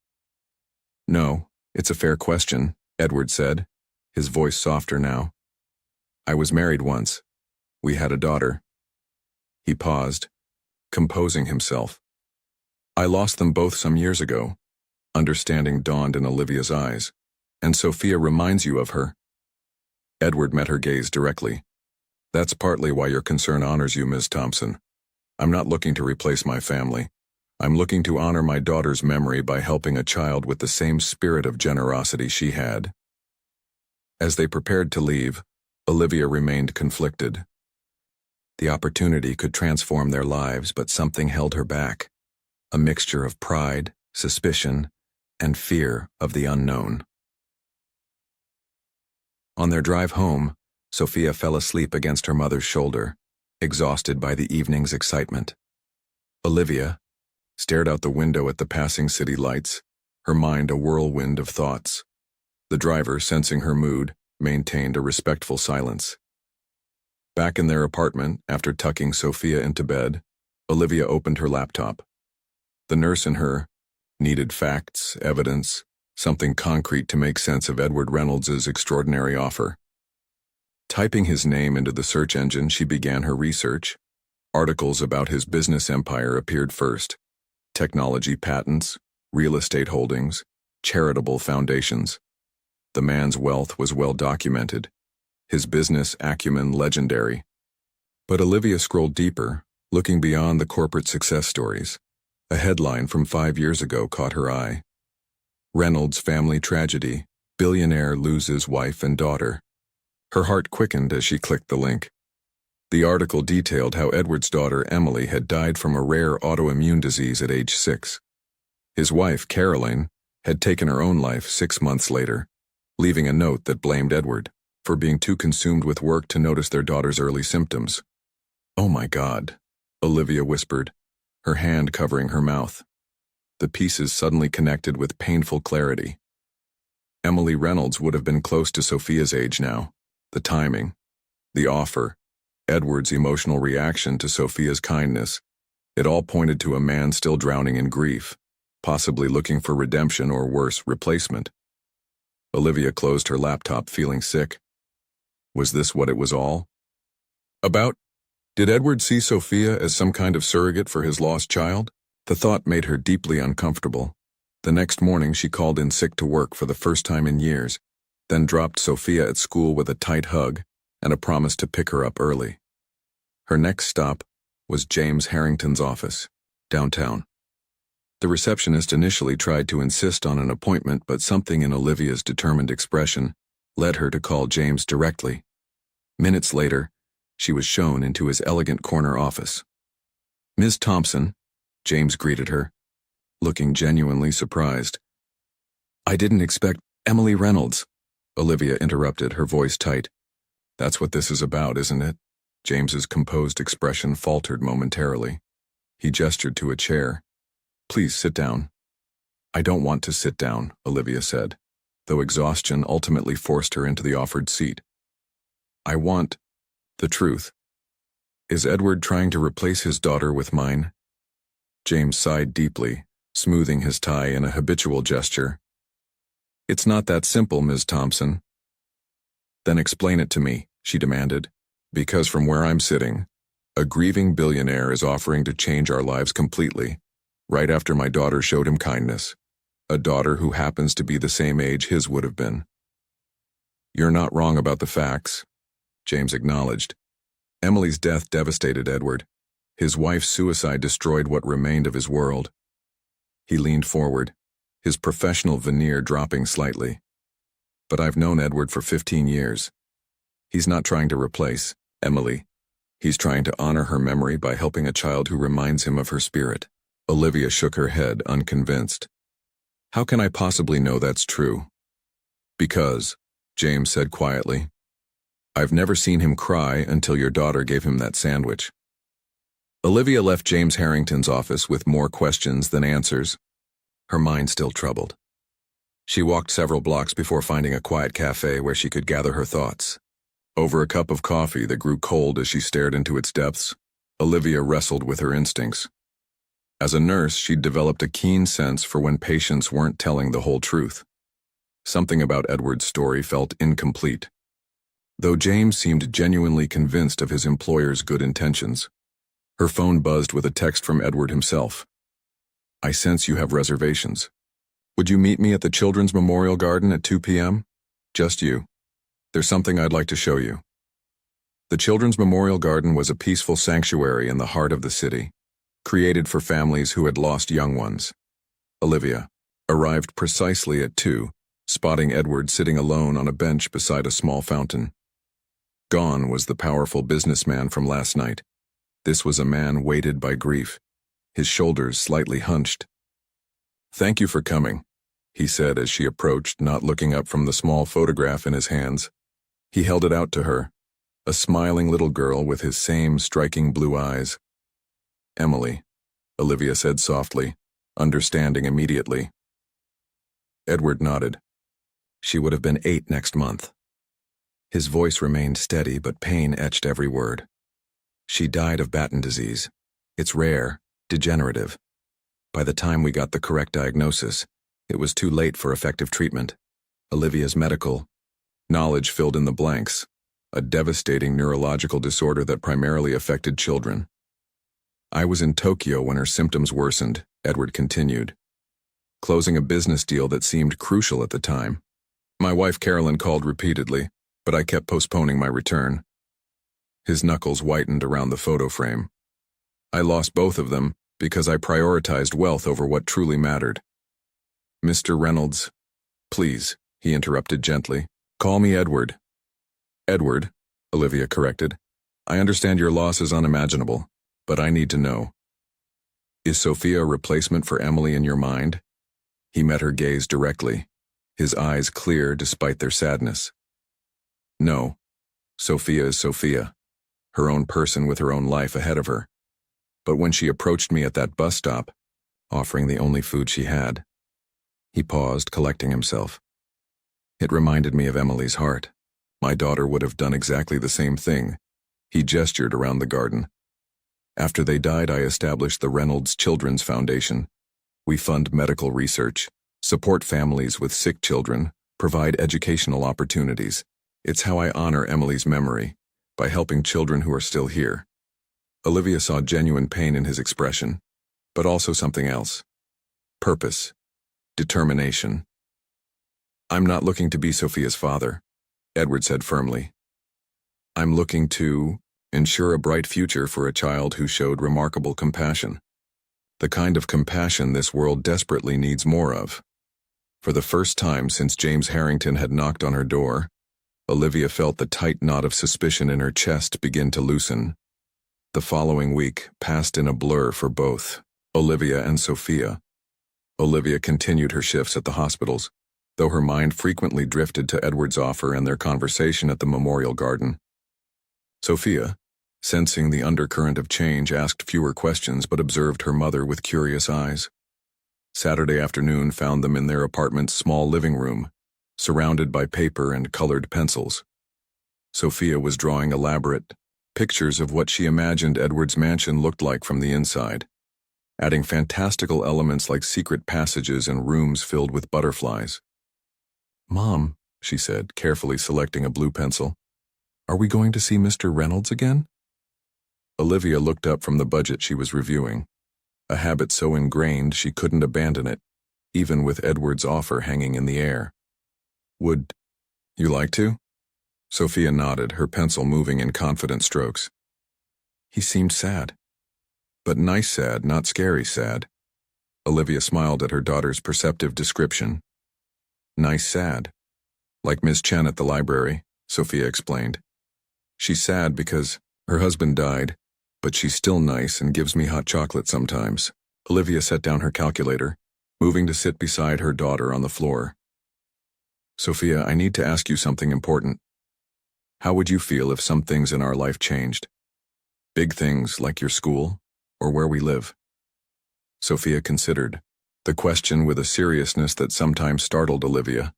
"No, it's a fair question," Edward said, his voice softer now. "I was married once. We had a daughter." He paused, composing himself. "I lost them both some years ago." Understanding dawned in Olivia's eyes. "And Sophia reminds you of her?" Edward met her gaze directly. "That's partly why your concern honors you, Ms. Thompson. I'm not looking to replace my family. I'm looking to honor my daughter's memory by helping a child with the same spirit of generosity she had." As they prepared to leave, Olivia remained conflicted. The opportunity could transform their lives, but something held her back. A mixture of pride, suspicion, and fear of the unknown. On their drive home, Sophia fell asleep against her mother's shoulder, exhausted by the evening's excitement. Olivia stared out the window at the passing city lights, her mind a whirlwind of thoughts. The driver, sensing her mood, maintained a respectful silence. Back in their apartment, after tucking Sophia into bed, Olivia opened her laptop. The nurse in her needed facts, evidence, something concrete to make sense of Edward Reynolds's extraordinary offer. Typing his name into the search engine, she began her research. Articles about his business empire appeared first. Technology patents, real estate holdings, charitable foundations. The man's wealth was well documented, his business acumen legendary. But Olivia scrolled deeper, looking beyond the corporate success stories. A headline from 5 years ago caught her eye. "Reynolds family tragedy. Billionaire loses wife and daughter." Her heart quickened as she clicked the link. The article detailed how Edward's daughter Emily had died from a rare autoimmune disease at age 6. His wife, Caroline, had taken her own life 6 months later, leaving a note that blamed Edward for being too consumed with work to notice their daughter's early symptoms. "Oh my God," Olivia whispered, her hand covering her mouth. The pieces suddenly connected with painful clarity. Emily Reynolds would have been close to Sophia's age now. The timing, the offer, Edward's emotional reaction to Sophia's kindness, it all pointed to a man still drowning in grief, possibly looking for redemption or worse, replacement. Olivia closed her laptop, feeling sick. Was this what it was all about? Did Edward see Sophia as some kind of surrogate for his lost child? The thought made her deeply uncomfortable. The next morning she called in sick to work for the first time in years, then dropped Sophia at school with a tight hug and a promise to pick her up early. Her next stop was James Harrington's office, downtown. The receptionist initially tried to insist on an appointment, but something in Olivia's determined expression led her to call James directly. Minutes later, she was shown into his elegant corner office. "Ms. Thompson," James greeted her, looking genuinely surprised. "I didn't expect—" "Emily Reynolds," Olivia interrupted, her voice tight. "That's what this is about, isn't it?" James's composed expression faltered momentarily. He gestured to a chair. "Please sit down." "I don't want to sit down," Olivia said, though exhaustion ultimately forced her into the offered seat. "I want the truth. Is Edward trying to replace his daughter with mine?" James sighed deeply, smoothing his tie in a habitual gesture. "It's not that simple, Ms. Thompson." "Then explain it to me," she demanded. "Because from where I'm sitting, a grieving billionaire is offering to change our lives completely, right after my daughter showed him kindness, a daughter who happens to be the same age his would have been." "You're not wrong about the facts," James acknowledged. Emily's death devastated Edward. His wife's suicide destroyed what remained of his world. He leaned forward, his professional veneer dropping slightly. "But I've known Edward for 15 years. He's not trying to replace Emily. He's trying to honor her memory by helping a child who reminds him of her spirit." Olivia shook her head, unconvinced. "How can I possibly know that's true?" "Because," James said quietly, "I've never seen him cry until your daughter gave him that sandwich." Olivia left James Harrington's office with more questions than answers, her mind still troubled. She walked several blocks before finding a quiet cafe where she could gather her thoughts. Over a cup of coffee that grew cold as she stared into its depths, Olivia wrestled with her instincts. As a nurse, she'd developed a keen sense for when patients weren't telling the whole truth. Something about Edward's story felt incomplete. Though James seemed genuinely convinced of his employer's good intentions. Her phone buzzed with a text from Edward himself. "I sense you have reservations. Would you meet me at the Children's Memorial Garden at 2 p.m.? Just you. There's something I'd like to show you." The Children's Memorial Garden was a peaceful sanctuary in the heart of the city, created for families who had lost young ones. Olivia arrived precisely at 2, spotting Edward sitting alone on a bench beside a small fountain. Gone was the powerful businessman from last night. This was a man weighted by grief, his shoulders slightly hunched. "Thank you for coming," he said as she approached, not looking up from the small photograph in his hands. He held it out to her, a smiling little girl with his same striking blue eyes. "Emily," Olivia said softly, understanding immediately. Edward nodded. "She would have been 8 next month." His voice remained steady, but pain etched every word. "She died of Batten disease. It's rare, degenerative. By the time we got the correct diagnosis, it was too late for effective treatment." Olivia's medical knowledge filled in the blanks, a devastating neurological disorder that primarily affected children. "I was in Tokyo when her symptoms worsened," Edward continued, "closing a business deal that seemed crucial at the time. My wife Carolyn called repeatedly, but I kept postponing my return." His knuckles whitened around the photo frame. "I lost both of them because I prioritized wealth over what truly mattered." "Mr. Reynolds, please," he interrupted gently. "Call me Edward." "Edward," Olivia corrected. "I understand your loss is unimaginable, but I need to know. Is Sophia a replacement for Emily in your mind?" He met her gaze directly, his eyes clear despite their sadness. "No. Sophia is Sophia, her own person with her own life ahead of her. But when she approached me at that bus stop, offering the only food she had, he paused, collecting himself. It reminded me of Emily's heart. My daughter would have done exactly the same thing. He gestured around the garden. After they died, I established the Reynolds Children's Foundation. We fund medical research, support families with sick children, provide educational opportunities. It's how I honor Emily's memory, by helping children who are still here. Olivia saw genuine pain in his expression, but also something else. Purpose. Determination. I'm not looking to be Sophia's father, Edward said firmly. I'm looking to ensure a bright future for a child who showed remarkable compassion. The kind of compassion this world desperately needs more of. For the first time since James Harrington had knocked on her door, Olivia felt the tight knot of suspicion in her chest begin to loosen. The following week passed in a blur for both Olivia and Sophia. Olivia continued her shifts at the hospitals, though her mind frequently drifted to Edward's offer and their conversation at the memorial garden. Sophia, sensing the undercurrent of change, asked fewer questions but observed her mother with curious eyes. Saturday afternoon found them in their apartment's small living room, surrounded by paper and colored pencils. Sophia was drawing elaborate pictures of what she imagined Edward's mansion looked like from the inside, adding fantastical elements like secret passages and rooms filled with butterflies. "Mom," she said, carefully selecting a blue pencil, "are we going to see Mr. Reynolds again?" Olivia looked up from the budget she was reviewing, a habit so ingrained she couldn't abandon it, even with Edward's offer hanging in the air. "Would you like to?" Sophia nodded, her pencil moving in confident strokes. He seemed sad. But nice sad, not scary sad. Olivia smiled at her daughter's perceptive description. "Nice sad. Like Miss Chen at the library," Sophia explained. "She's sad because her husband died, but she's still nice and gives me hot chocolate sometimes." Olivia set down her calculator, moving to sit beside her daughter on the floor. "Sophia, I need to ask you something important. How would you feel if some things in our life changed? Big things like your school, or where we live?" Sophia considered the question with a seriousness that sometimes startled Olivia,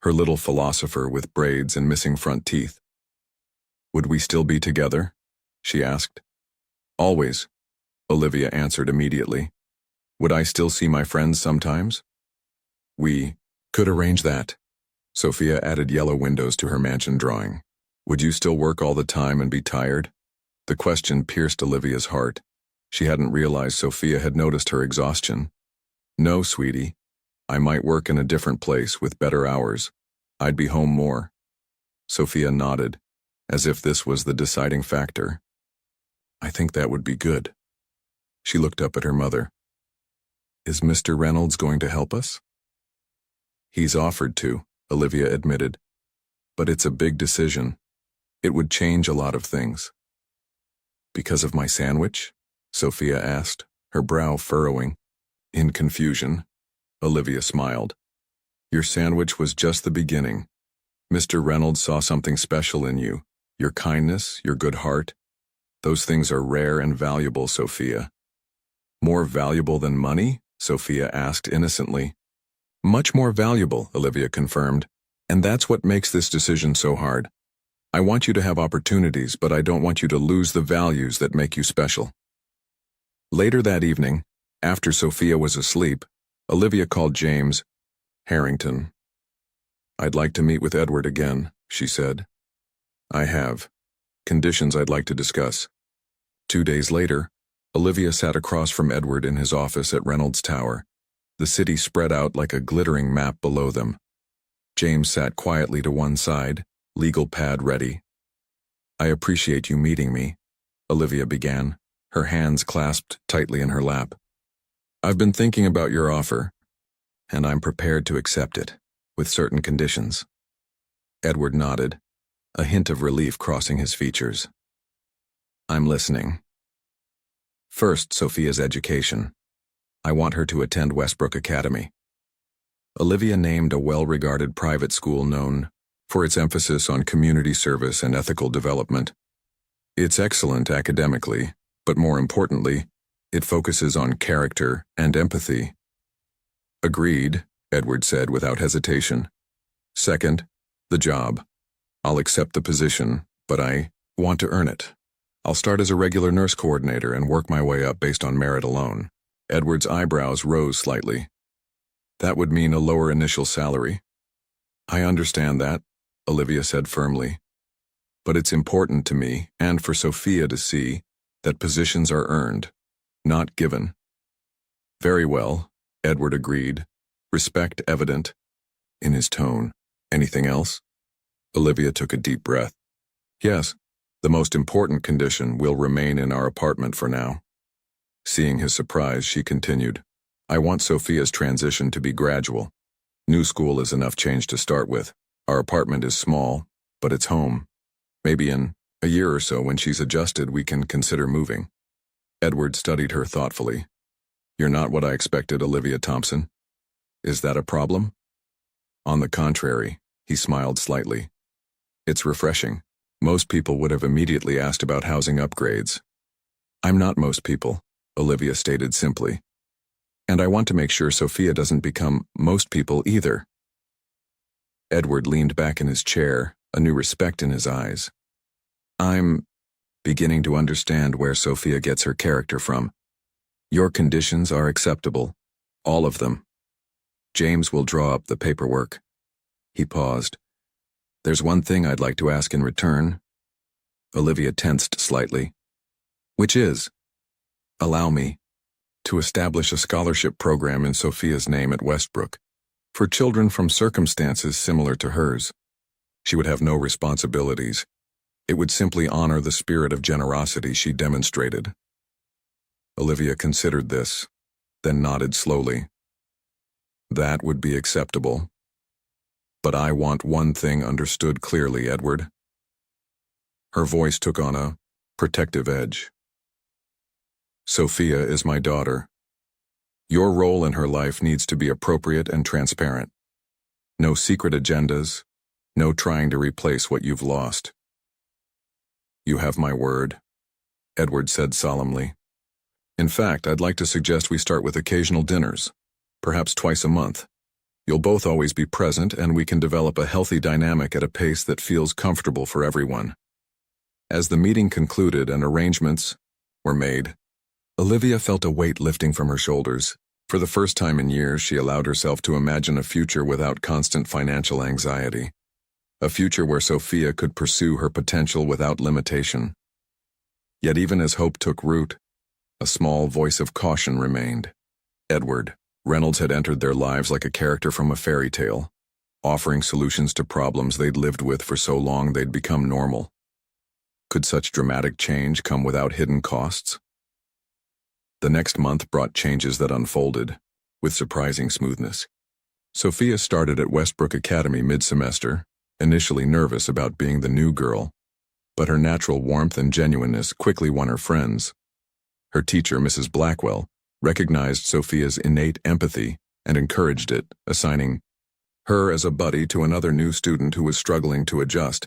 her little philosopher with braids and missing front teeth. "Would we still be together?" she asked. "Always," Olivia answered immediately. "Would I still see my friends sometimes?" "We could arrange that." Sophia added yellow windows to her mansion drawing. "Would you still work all the time and be tired?" The question pierced Olivia's heart. She hadn't realized Sophia had noticed her exhaustion. "No, sweetie. I might work in a different place with better hours. I'd be home more." Sophia nodded, as if this was the deciding factor. "I think that would be good." She looked up at her mother. "Is Mr. Reynolds going to help us?" "He's offered to," Olivia admitted. "But it's a big decision. It would change a lot of things." "Because of my sandwich?" Sophia asked, her brow furrowing. In confusion, Olivia smiled. "Your sandwich was just the beginning. Mr. Reynolds saw something special in you. Your kindness, your good heart. Those things are rare and valuable, Sophia." "More valuable than money?" Sophia asked innocently. "Much more valuable," Olivia confirmed. "And that's what makes this decision so hard. I want you to have opportunities, but I don't want you to lose the values that make you special." Later that evening, after Sophia was asleep, Olivia called James Harrington. "I'd like to meet with Edward again," she said. "I have. Conditions I'd like to discuss." 2 days later, Olivia sat across from Edward in his office at Reynolds Tower, the city spread out like a glittering map below them. James sat quietly to one side, legal pad ready. "I appreciate you meeting me," Olivia began, her hands clasped tightly in her lap. "I've been thinking about your offer, and I'm prepared to accept it, with certain conditions." Edward nodded, a hint of relief crossing his features. "I'm listening." "First, Sophia's education. I want her to attend Westbrook Academy." Olivia named a well-regarded private school known for its emphasis on community service and ethical development. "It's excellent academically, but more importantly, It focuses on character and empathy. Agreed, Edward said without hesitation. Second, the job. I'll accept the position, but I want to earn it. I'll start as a regular nurse coordinator and work my way up based on merit alone. Edward's eyebrows rose slightly. That would mean a lower initial salary. I understand that, Olivia said firmly. But it's important to me and for Sophia to see that positions are earned, not given. Very well, Edward agreed, respect evident in his tone. Anything else? Olivia took a deep breath. Yes, the most important condition will remain in our apartment for now. Seeing his surprise, she continued, I want Sophia's transition to be gradual. New school is enough change to start with. Our apartment is small, but it's home. Maybe in a year or so, when she's adjusted, we can consider moving. Edward studied her thoughtfully. You're not what I expected, Olivia Thompson. Is that a problem? On the contrary, he smiled slightly. It's refreshing. Most people would have immediately asked about housing upgrades. I'm not most people, Olivia stated simply. And I want to make sure Sophia doesn't become most people either. Edward leaned back in his chair, a new respect in his eyes. I'm beginning to understand where Sophia gets her character from. Your conditions are acceptable, all of them. James will draw up the paperwork. He paused. There's one thing I'd like to ask in return. Olivia tensed slightly. Which is? Allow me to establish a scholarship program in Sophia's name at Westbrook for children from circumstances similar to hers. She would have no responsibilities. It would simply honor the spirit of generosity she demonstrated. Olivia considered this, then nodded slowly. That would be acceptable. But I want one thing understood clearly, Edward. Her voice took on a protective edge. Sophia is my daughter. Your role in her life needs to be appropriate and transparent. No secret agendas, no trying to replace what you've lost. You have my word, Edward said solemnly. In fact, I'd like to suggest we start with occasional dinners, perhaps twice a month. You'll both always be present, and we can develop a healthy dynamic at a pace that feels comfortable for everyone. As the meeting concluded and arrangements were made, Olivia felt a weight lifting from her shoulders. For the first time in years, she allowed herself to imagine a future without constant financial anxiety. A future where Sophia could pursue her potential without limitation. Yet even as hope took root, a small voice of caution remained. Edward Reynolds had entered their lives like a character from a fairy tale, offering solutions to problems they'd lived with for so long they'd become normal. Could such dramatic change come without hidden costs? The next month brought changes that unfolded, with surprising smoothness. Sophia started at Westbrook Academy mid-semester, initially nervous about being the new girl, but her natural warmth and genuineness quickly won her friends. Her teacher, Mrs. Blackwell, recognized Sophia's innate empathy and encouraged it, assigning her as a buddy to another new student who was struggling to adjust.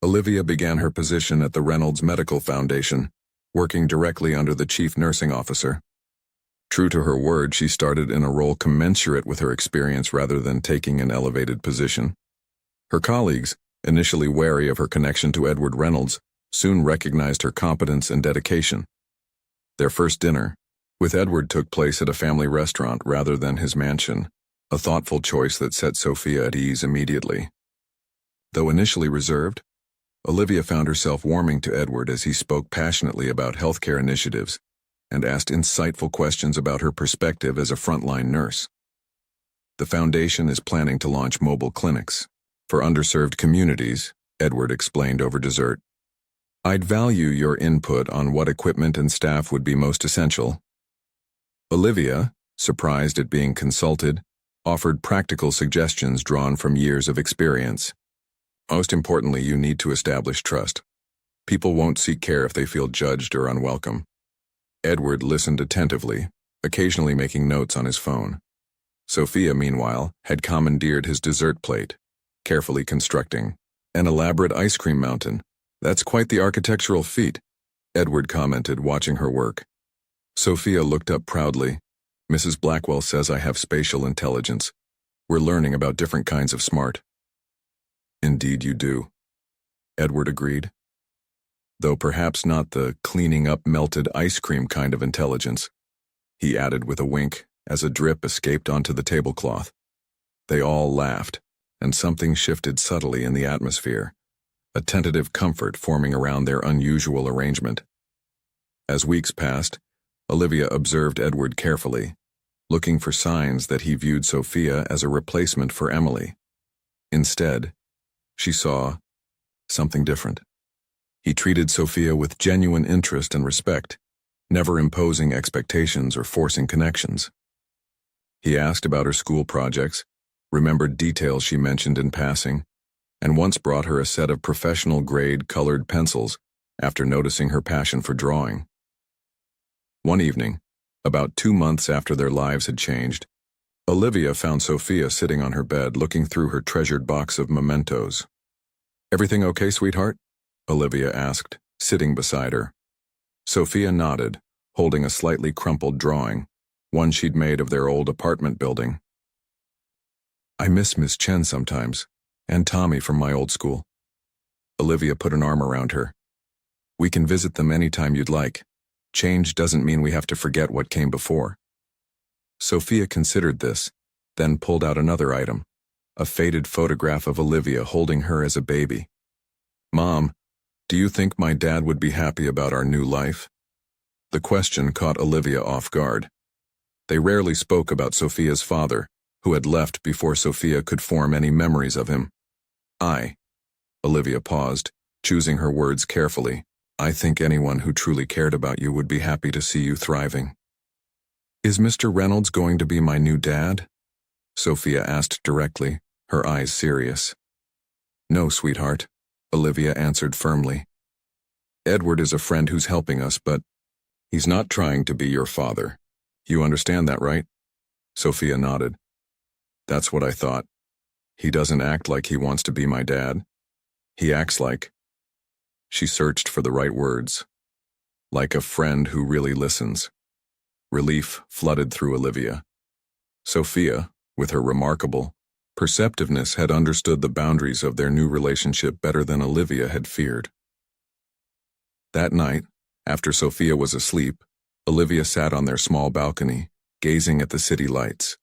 Olivia began her position at the Reynolds Medical Foundation, working directly under the chief nursing officer. True to her word, she started in a role commensurate with her experience rather than taking an elevated position. Her colleagues, initially wary of her connection to Edward Reynolds, soon recognized her competence and dedication. Their first dinner with Edward took place at a family restaurant rather than his mansion, a thoughtful choice that set Sophia at ease immediately. Though initially reserved, Olivia found herself warming to Edward as he spoke passionately about healthcare initiatives and asked insightful questions about her perspective as a frontline nurse. The foundation is planning to launch mobile clinics for underserved communities, Edward explained over dessert. I'd value your input on what equipment and staff would be most essential. Olivia, surprised at being consulted, offered practical suggestions drawn from years of experience. Most importantly, you need to establish trust. People won't seek care if they feel judged or unwelcome. Edward listened attentively, occasionally making notes on his phone. Sophia, meanwhile, had commandeered his dessert plate, carefully constructing an elaborate ice cream mountain. That's quite the architectural feat, Edward commented, watching her work. Sophia looked up proudly. Mrs. Blackwell says I have spatial intelligence. We're learning about different kinds of smart. Indeed you do, Edward agreed. Though perhaps not the cleaning up melted ice cream kind of intelligence, he added with a wink as a drip escaped onto the tablecloth. They all laughed, and something shifted subtly in the atmosphere, a tentative comfort forming around their unusual arrangement. As weeks passed, Olivia observed Edward carefully, looking for signs that he viewed Sophia as a replacement for Emily. Instead, she saw something different. He treated Sophia with genuine interest and respect, never imposing expectations or forcing connections. He asked about her school projects, remembered details she mentioned in passing, and once brought her a set of professional-grade colored pencils after noticing her passion for drawing. One evening, about 2 months after their lives had changed, Olivia found Sophia sitting on her bed looking through her treasured box of mementos. "Everything okay, sweetheart?" Olivia asked, sitting beside her. Sophia nodded, holding a slightly crumpled drawing, one she'd made of their old apartment building. "I miss Miss Chen sometimes, and Tommy from my old school." Olivia put an arm around her. "We can visit them anytime you'd like. Change doesn't mean we have to forget what came before." Sophia considered this, then pulled out another item, a faded photograph of Olivia holding her as a baby. "Mom, do you think my dad would be happy about our new life?" The question caught Olivia off guard. They rarely spoke about Sophia's father, who had left before Sophia could form any memories of him. Olivia paused, choosing her words carefully. "I think anyone who truly cared about you would be happy to see you thriving." "Is Mr. Reynolds going to be my new dad?" Sophia asked directly, her eyes serious. "No, sweetheart," Olivia answered firmly. "Edward is a friend who's helping us, but he's not trying to be your father. You understand that, right?" Sophia nodded. "That's what I thought. He doesn't act like he wants to be my dad. He acts like—" She searched for the right words. "Like a friend who really listens." Relief flooded through Olivia. Sophia, with her remarkable perceptiveness, had understood the boundaries of their new relationship better than Olivia had feared. That night, after Sophia was asleep, Olivia sat on their small balcony, gazing at the city lights.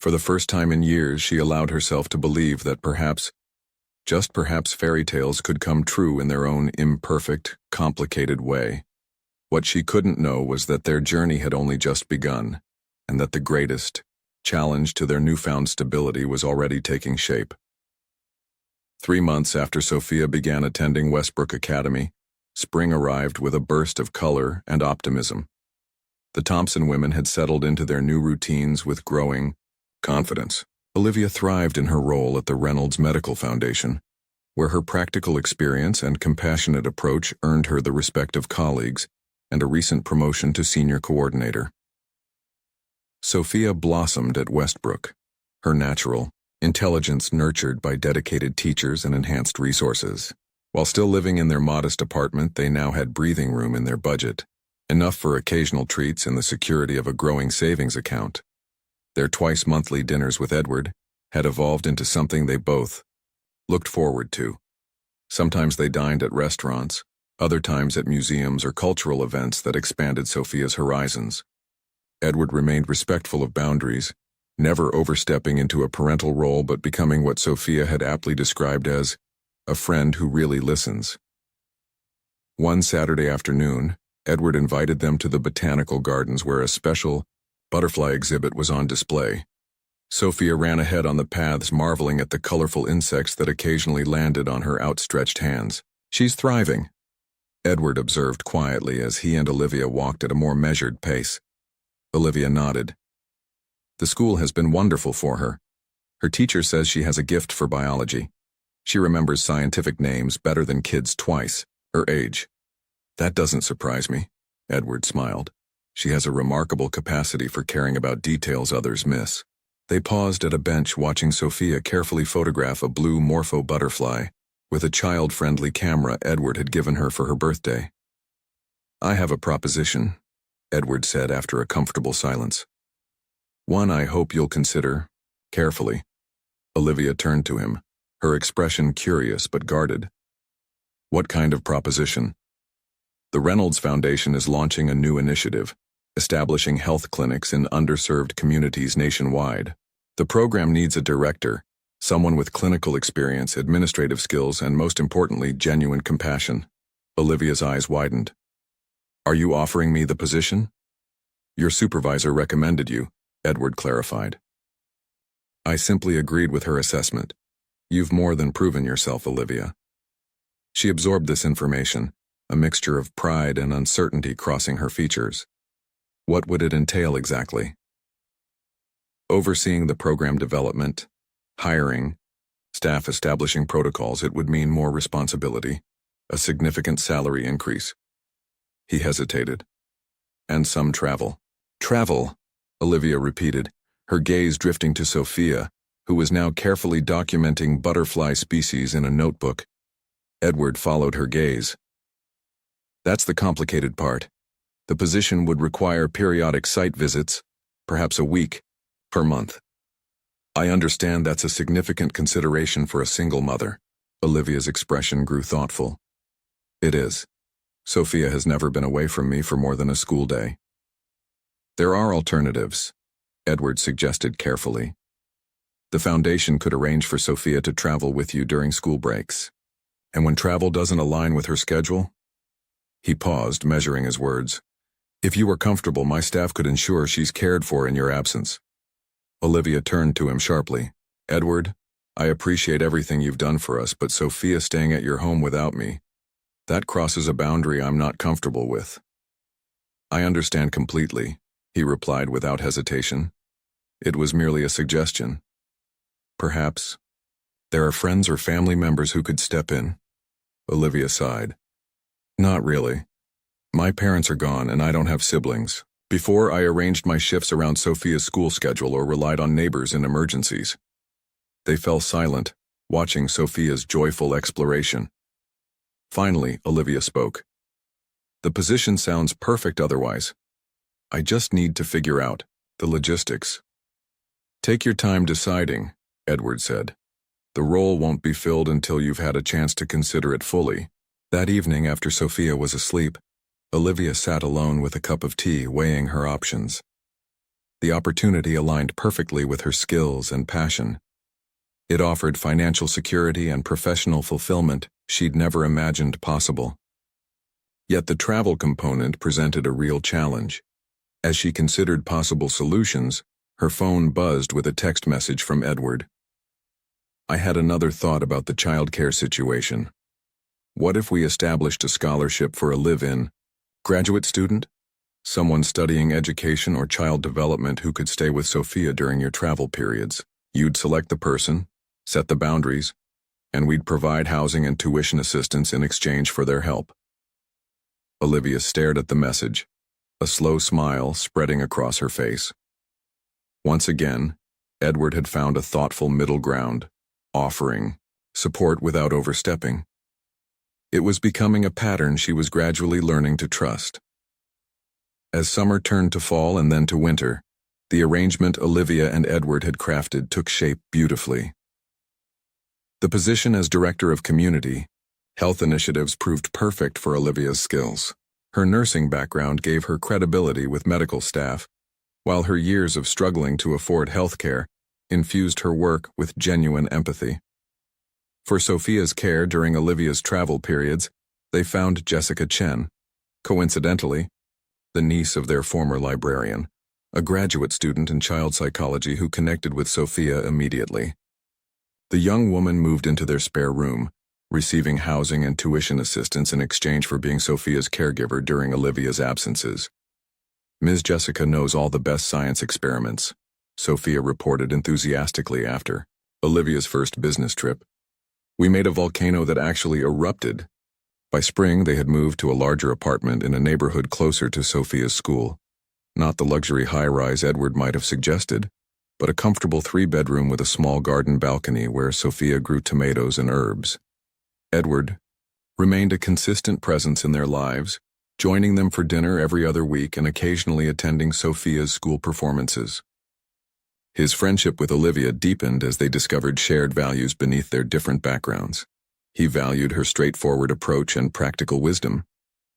For the first time in years, she allowed herself to believe that perhaps, just perhaps, fairy tales could come true in their own imperfect, complicated way. What she couldn't know was that their journey had only just begun, and that the greatest challenge to their newfound stability was already taking shape. 3 months after Sophia began attending Westbrook Academy, spring arrived with a burst of color and optimism. The Thompson women had settled into their new routines with growing confidence. Olivia thrived in her role at the Reynolds Medical Foundation, where her practical experience and compassionate approach earned her the respect of colleagues and a recent promotion to senior coordinator. Sophia blossomed at Westbrook, her natural intelligence nurtured by dedicated teachers and enhanced resources. While still living in their modest apartment, they now had breathing room in their budget, enough for occasional treats and the security of a growing savings account. Their twice-monthly dinners with Edward had evolved into something they both looked forward to. Sometimes they dined at restaurants, other times at museums or cultural events that expanded Sophia's horizons. Edward remained respectful of boundaries, never overstepping into a parental role but becoming what Sophia had aptly described as a friend who really listens. One Saturday afternoon, Edward invited them to the botanical gardens where a special butterfly exhibit was on display. Sophia ran ahead on the paths, marveling at the colorful insects that occasionally landed on her outstretched hands. "She's thriving," Edward observed quietly as he and Olivia walked at a more measured pace. Olivia nodded. "The school has been wonderful for her. Her teacher says she has a gift for biology. She remembers scientific names better than kids twice her age." "That doesn't surprise me," Edward smiled. "She has a remarkable capacity for caring about details others miss." They paused at a bench watching Sophia carefully photograph a blue morpho butterfly with a child-friendly camera Edward had given her for her birthday. "I have a proposition," Edward said after a comfortable silence. One I hope you'll consider carefully. Olivia turned to him, her expression curious but guarded. What kind of proposition? The Reynolds Foundation is launching a new initiative, establishing health clinics in underserved communities nationwide. The program needs a director, someone with clinical experience, administrative skills, and most importantly, genuine compassion. Olivia's eyes widened. Are you offering me the position? Your supervisor recommended you, Edward clarified. I simply agreed with her assessment. You've more than proven yourself, Olivia. She absorbed this information, a mixture of pride and uncertainty crossing her features. What would it entail exactly? Overseeing the program development, hiring, staff establishing protocols. It would mean more responsibility, a significant salary increase. He hesitated. And some travel. Travel, Olivia repeated, her gaze drifting to Sophia, who was now carefully documenting butterfly species in a notebook. Edward followed her gaze. That's the complicated part. The position would require periodic site visits, perhaps a week, per month. I understand that's a significant consideration for a single mother. Olivia's expression grew thoughtful. It is. Sophia has never been away from me for more than a school day. There are alternatives, Edward suggested carefully. The foundation could arrange for Sophia to travel with you during school breaks. And when travel doesn't align with her schedule? He paused, measuring his words. If you are comfortable, my staff could ensure she's cared for in your absence. Olivia turned to him sharply. Edward, I appreciate everything you've done for us, but Sophia staying at your home without me, that crosses a boundary I'm not comfortable with. I understand completely, he replied without hesitation. It was merely a suggestion. Perhaps there are friends or family members who could step in. Olivia sighed. Not really. My parents are gone and I don't have siblings. Before, I arranged my shifts around Sophia's school schedule or relied on neighbors in emergencies. They fell silent, watching Sophia's joyful exploration. Finally, Olivia spoke. The position sounds perfect otherwise. I just need to figure out the logistics. Take your time deciding, Edward said. The role won't be filled until you've had a chance to consider it fully. That evening, after Sophia was asleep, Olivia sat alone with a cup of tea, weighing her options. The opportunity aligned perfectly with her skills and passion. It offered financial security and professional fulfillment she'd never imagined possible. Yet the travel component presented a real challenge. As she considered possible solutions, her phone buzzed with a text message from Edward. I had another thought about the childcare situation. What if we established a scholarship for a live-in graduate student? Someone studying education or child development who could stay with Sophia during your travel periods. You'd select the person, set the boundaries, and we'd provide housing and tuition assistance in exchange for their help. Olivia stared at the message, a slow smile spreading across her face. Once again, Edward had found a thoughtful middle ground, offering support without overstepping. It was becoming a pattern she was gradually learning to trust. As summer turned to fall and then to winter, the arrangement Olivia and Edward had crafted took shape beautifully. The position as Director of Community Health Initiatives proved perfect for Olivia's skills. Her nursing background gave her credibility with medical staff, while her years of struggling to afford health care infused her work with genuine empathy. For Sophia's care during Olivia's travel periods, they found Jessica Chen, coincidentally, the niece of their former librarian, a graduate student in child psychology who connected with Sophia immediately. The young woman moved into their spare room, receiving housing and tuition assistance in exchange for being Sophia's caregiver during Olivia's absences. Ms. Jessica knows all the best science experiments, Sophia reported enthusiastically after Olivia's first business trip. We made a volcano that actually erupted. By spring, they had moved to a larger apartment in a neighborhood closer to Sophia's school. Not the luxury high-rise Edward might have suggested, but a comfortable 3-bedroom with a small garden balcony where Sophia grew tomatoes and herbs. Edward remained a consistent presence in their lives, joining them for dinner every other week and occasionally attending Sophia's school performances. His friendship with Olivia deepened as they discovered shared values beneath their different backgrounds. He valued her straightforward approach and practical wisdom.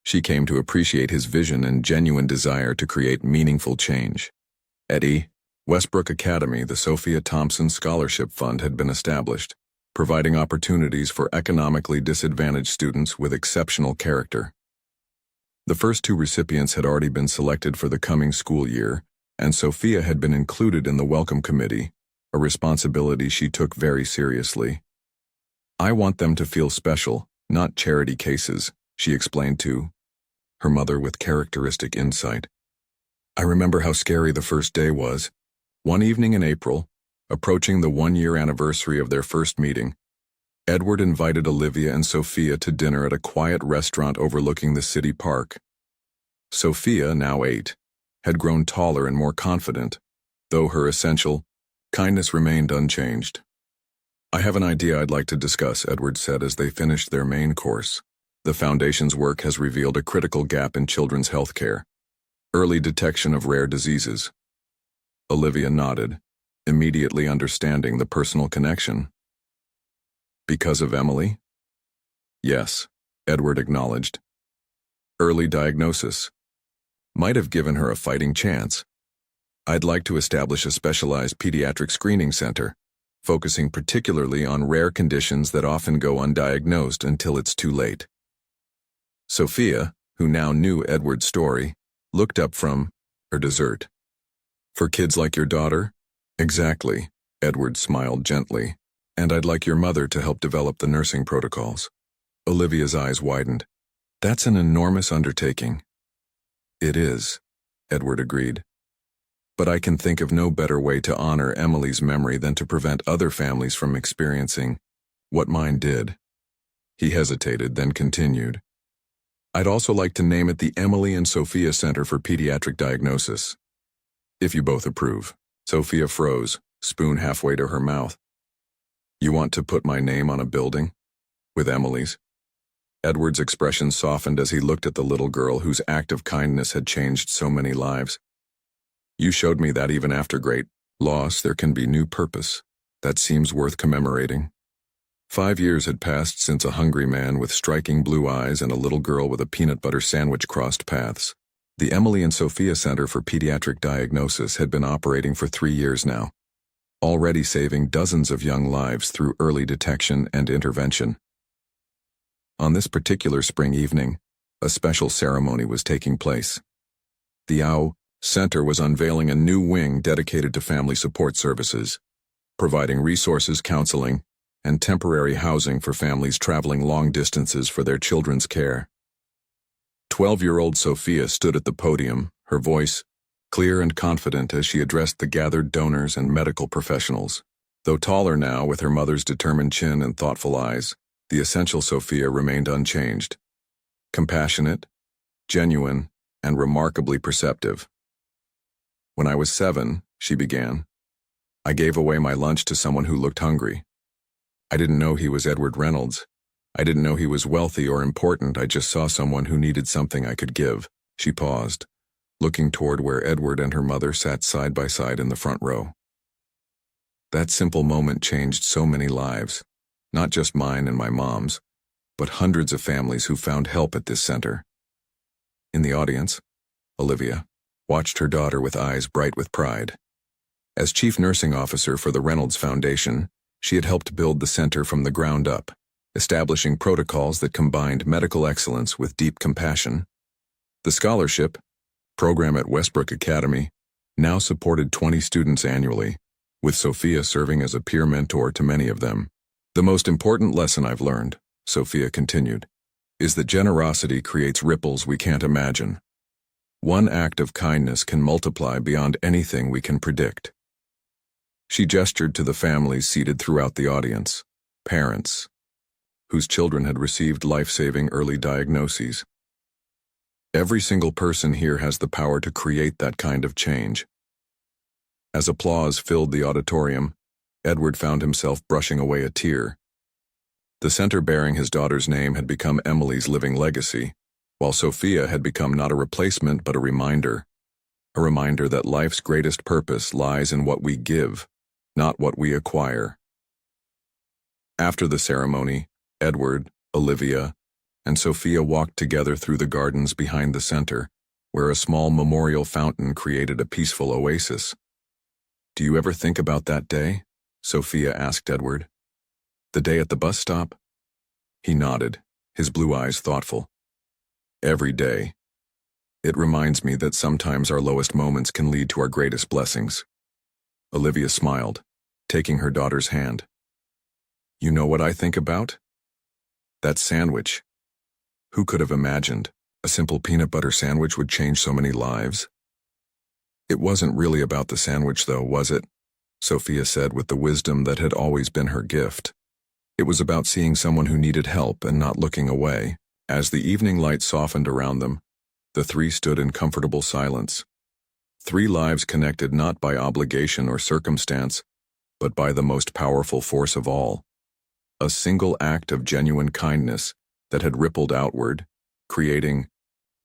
She came to appreciate his vision and genuine desire to create meaningful change. At Westbrook Academy, the Sophia Thompson Scholarship Fund had been established, providing opportunities for economically disadvantaged students with exceptional character. The first two recipients had already been selected for the coming school year, and Sophia had been included in the welcome committee, a responsibility she took very seriously. "I want them to feel special, not charity cases," she explained to her mother with characteristic insight. "I remember how scary the first day was. One evening in April, approaching the one-year anniversary of their first meeting, Edward invited Olivia and Sophia to dinner at a quiet restaurant overlooking the city park. Sophia, now 8, had grown taller and more confident, though her essential kindness remained unchanged. "I have an idea I'd like to discuss," Edward said as they finished their main course. "The Foundation's work has revealed a critical gap in children's health care: early detection of rare diseases." Olivia nodded, immediately understanding the personal connection. "Because of Emily?" "Yes," Edward acknowledged. "Early diagnosis might have given her a fighting chance. I'd like to establish a specialized pediatric screening center, focusing particularly on rare conditions that often go undiagnosed until it's too late." Sophia, who now knew Edward's story, looked up from her dessert. "For kids like your daughter?" "Exactly," Edward smiled gently. "And I'd like your mother to help develop the nursing protocols." Olivia's eyes widened. "That's an enormous undertaking." "It is," Edward agreed. "But I can think of no better way to honor Emily's memory than to prevent other families from experiencing what mine did." He hesitated, then continued. "I'd also like to name it the Emily and Sophia Center for Pediatric Diagnosis, if you both approve." Sophia froze, spoon halfway to her mouth. "You want to put my name on a building? With Emily's?" Edward's expression softened as he looked at the little girl whose act of kindness had changed so many lives. "You showed me that even after great loss, there can be new purpose. That seems worth commemorating." 5 years had passed since a hungry man with striking blue eyes and a little girl with a peanut butter sandwich crossed paths. The Emily and Sophia Center for Pediatric Diagnosis had been operating for 3 years now, already saving dozens of young lives through early detection and intervention. On this particular spring evening, a special ceremony was taking place. The Center was unveiling a new wing dedicated to family support services, providing resources, counseling, and temporary housing for families traveling long distances for their children's care. 12-year-old Sophia stood at the podium, her voice clear and confident as she addressed the gathered donors and medical professionals. Though taller now, with her mother's determined chin and thoughtful eyes, the essential Sophia remained unchanged. Compassionate, genuine, and remarkably perceptive. "When I was 7, she began, I gave away my lunch to someone who looked hungry. I didn't know he was Edward Reynolds. I didn't know he was wealthy or important. I just saw someone who needed something I could give." She paused, looking toward where Edward and her mother sat side by side in the front row. That simple moment changed so many lives, not just mine and my mom's, but hundreds of families who found help at this center. In the audience, Olivia watched her daughter with eyes bright with pride. As chief nursing officer for the Reynolds Foundation, she had helped build the center from the ground up, establishing protocols that combined medical excellence with deep compassion. The scholarship program at Westbrook Academy now supported 20 students annually, with Sophia serving as a peer mentor to many of them. "The most important lesson I've learned," Sophia continued, "is that generosity creates ripples we can't imagine. One act of kindness can multiply beyond anything we can predict." She gestured to the families seated throughout the audience, parents, whose children had received life-saving early diagnoses. "Every single person here has the power to create that kind of change." As applause filled the auditorium, Edward found himself brushing away a tear. The center bearing his daughter's name had become Emily's living legacy, while Sophia had become not a replacement but a reminder that life's greatest purpose lies in what we give, not what we acquire. After the ceremony, Edward, Olivia, and Sophia walked together through the gardens behind the center, where a small memorial fountain created a peaceful oasis. "Do you ever think about that day?" Sophia asked Edward. "The day at the bus stop?" He nodded, his blue eyes thoughtful. "Every day. It reminds me that sometimes our lowest moments can lead to our greatest blessings." Olivia smiled, taking her daughter's hand. "You know what I think about? That sandwich. Who could have imagined a simple peanut butter sandwich would change so many lives?" "It wasn't really about the sandwich though, was it?" Sophia said with the wisdom that had always been her gift. "It was about seeing someone who needed help and not looking away." As the evening light softened around them, the three stood in comfortable silence. Three lives connected not by obligation or circumstance, but by the most powerful force of all. A single act of genuine kindness that had rippled outward, creating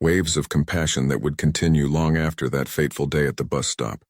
waves of compassion that would continue long after that fateful day at the bus stop.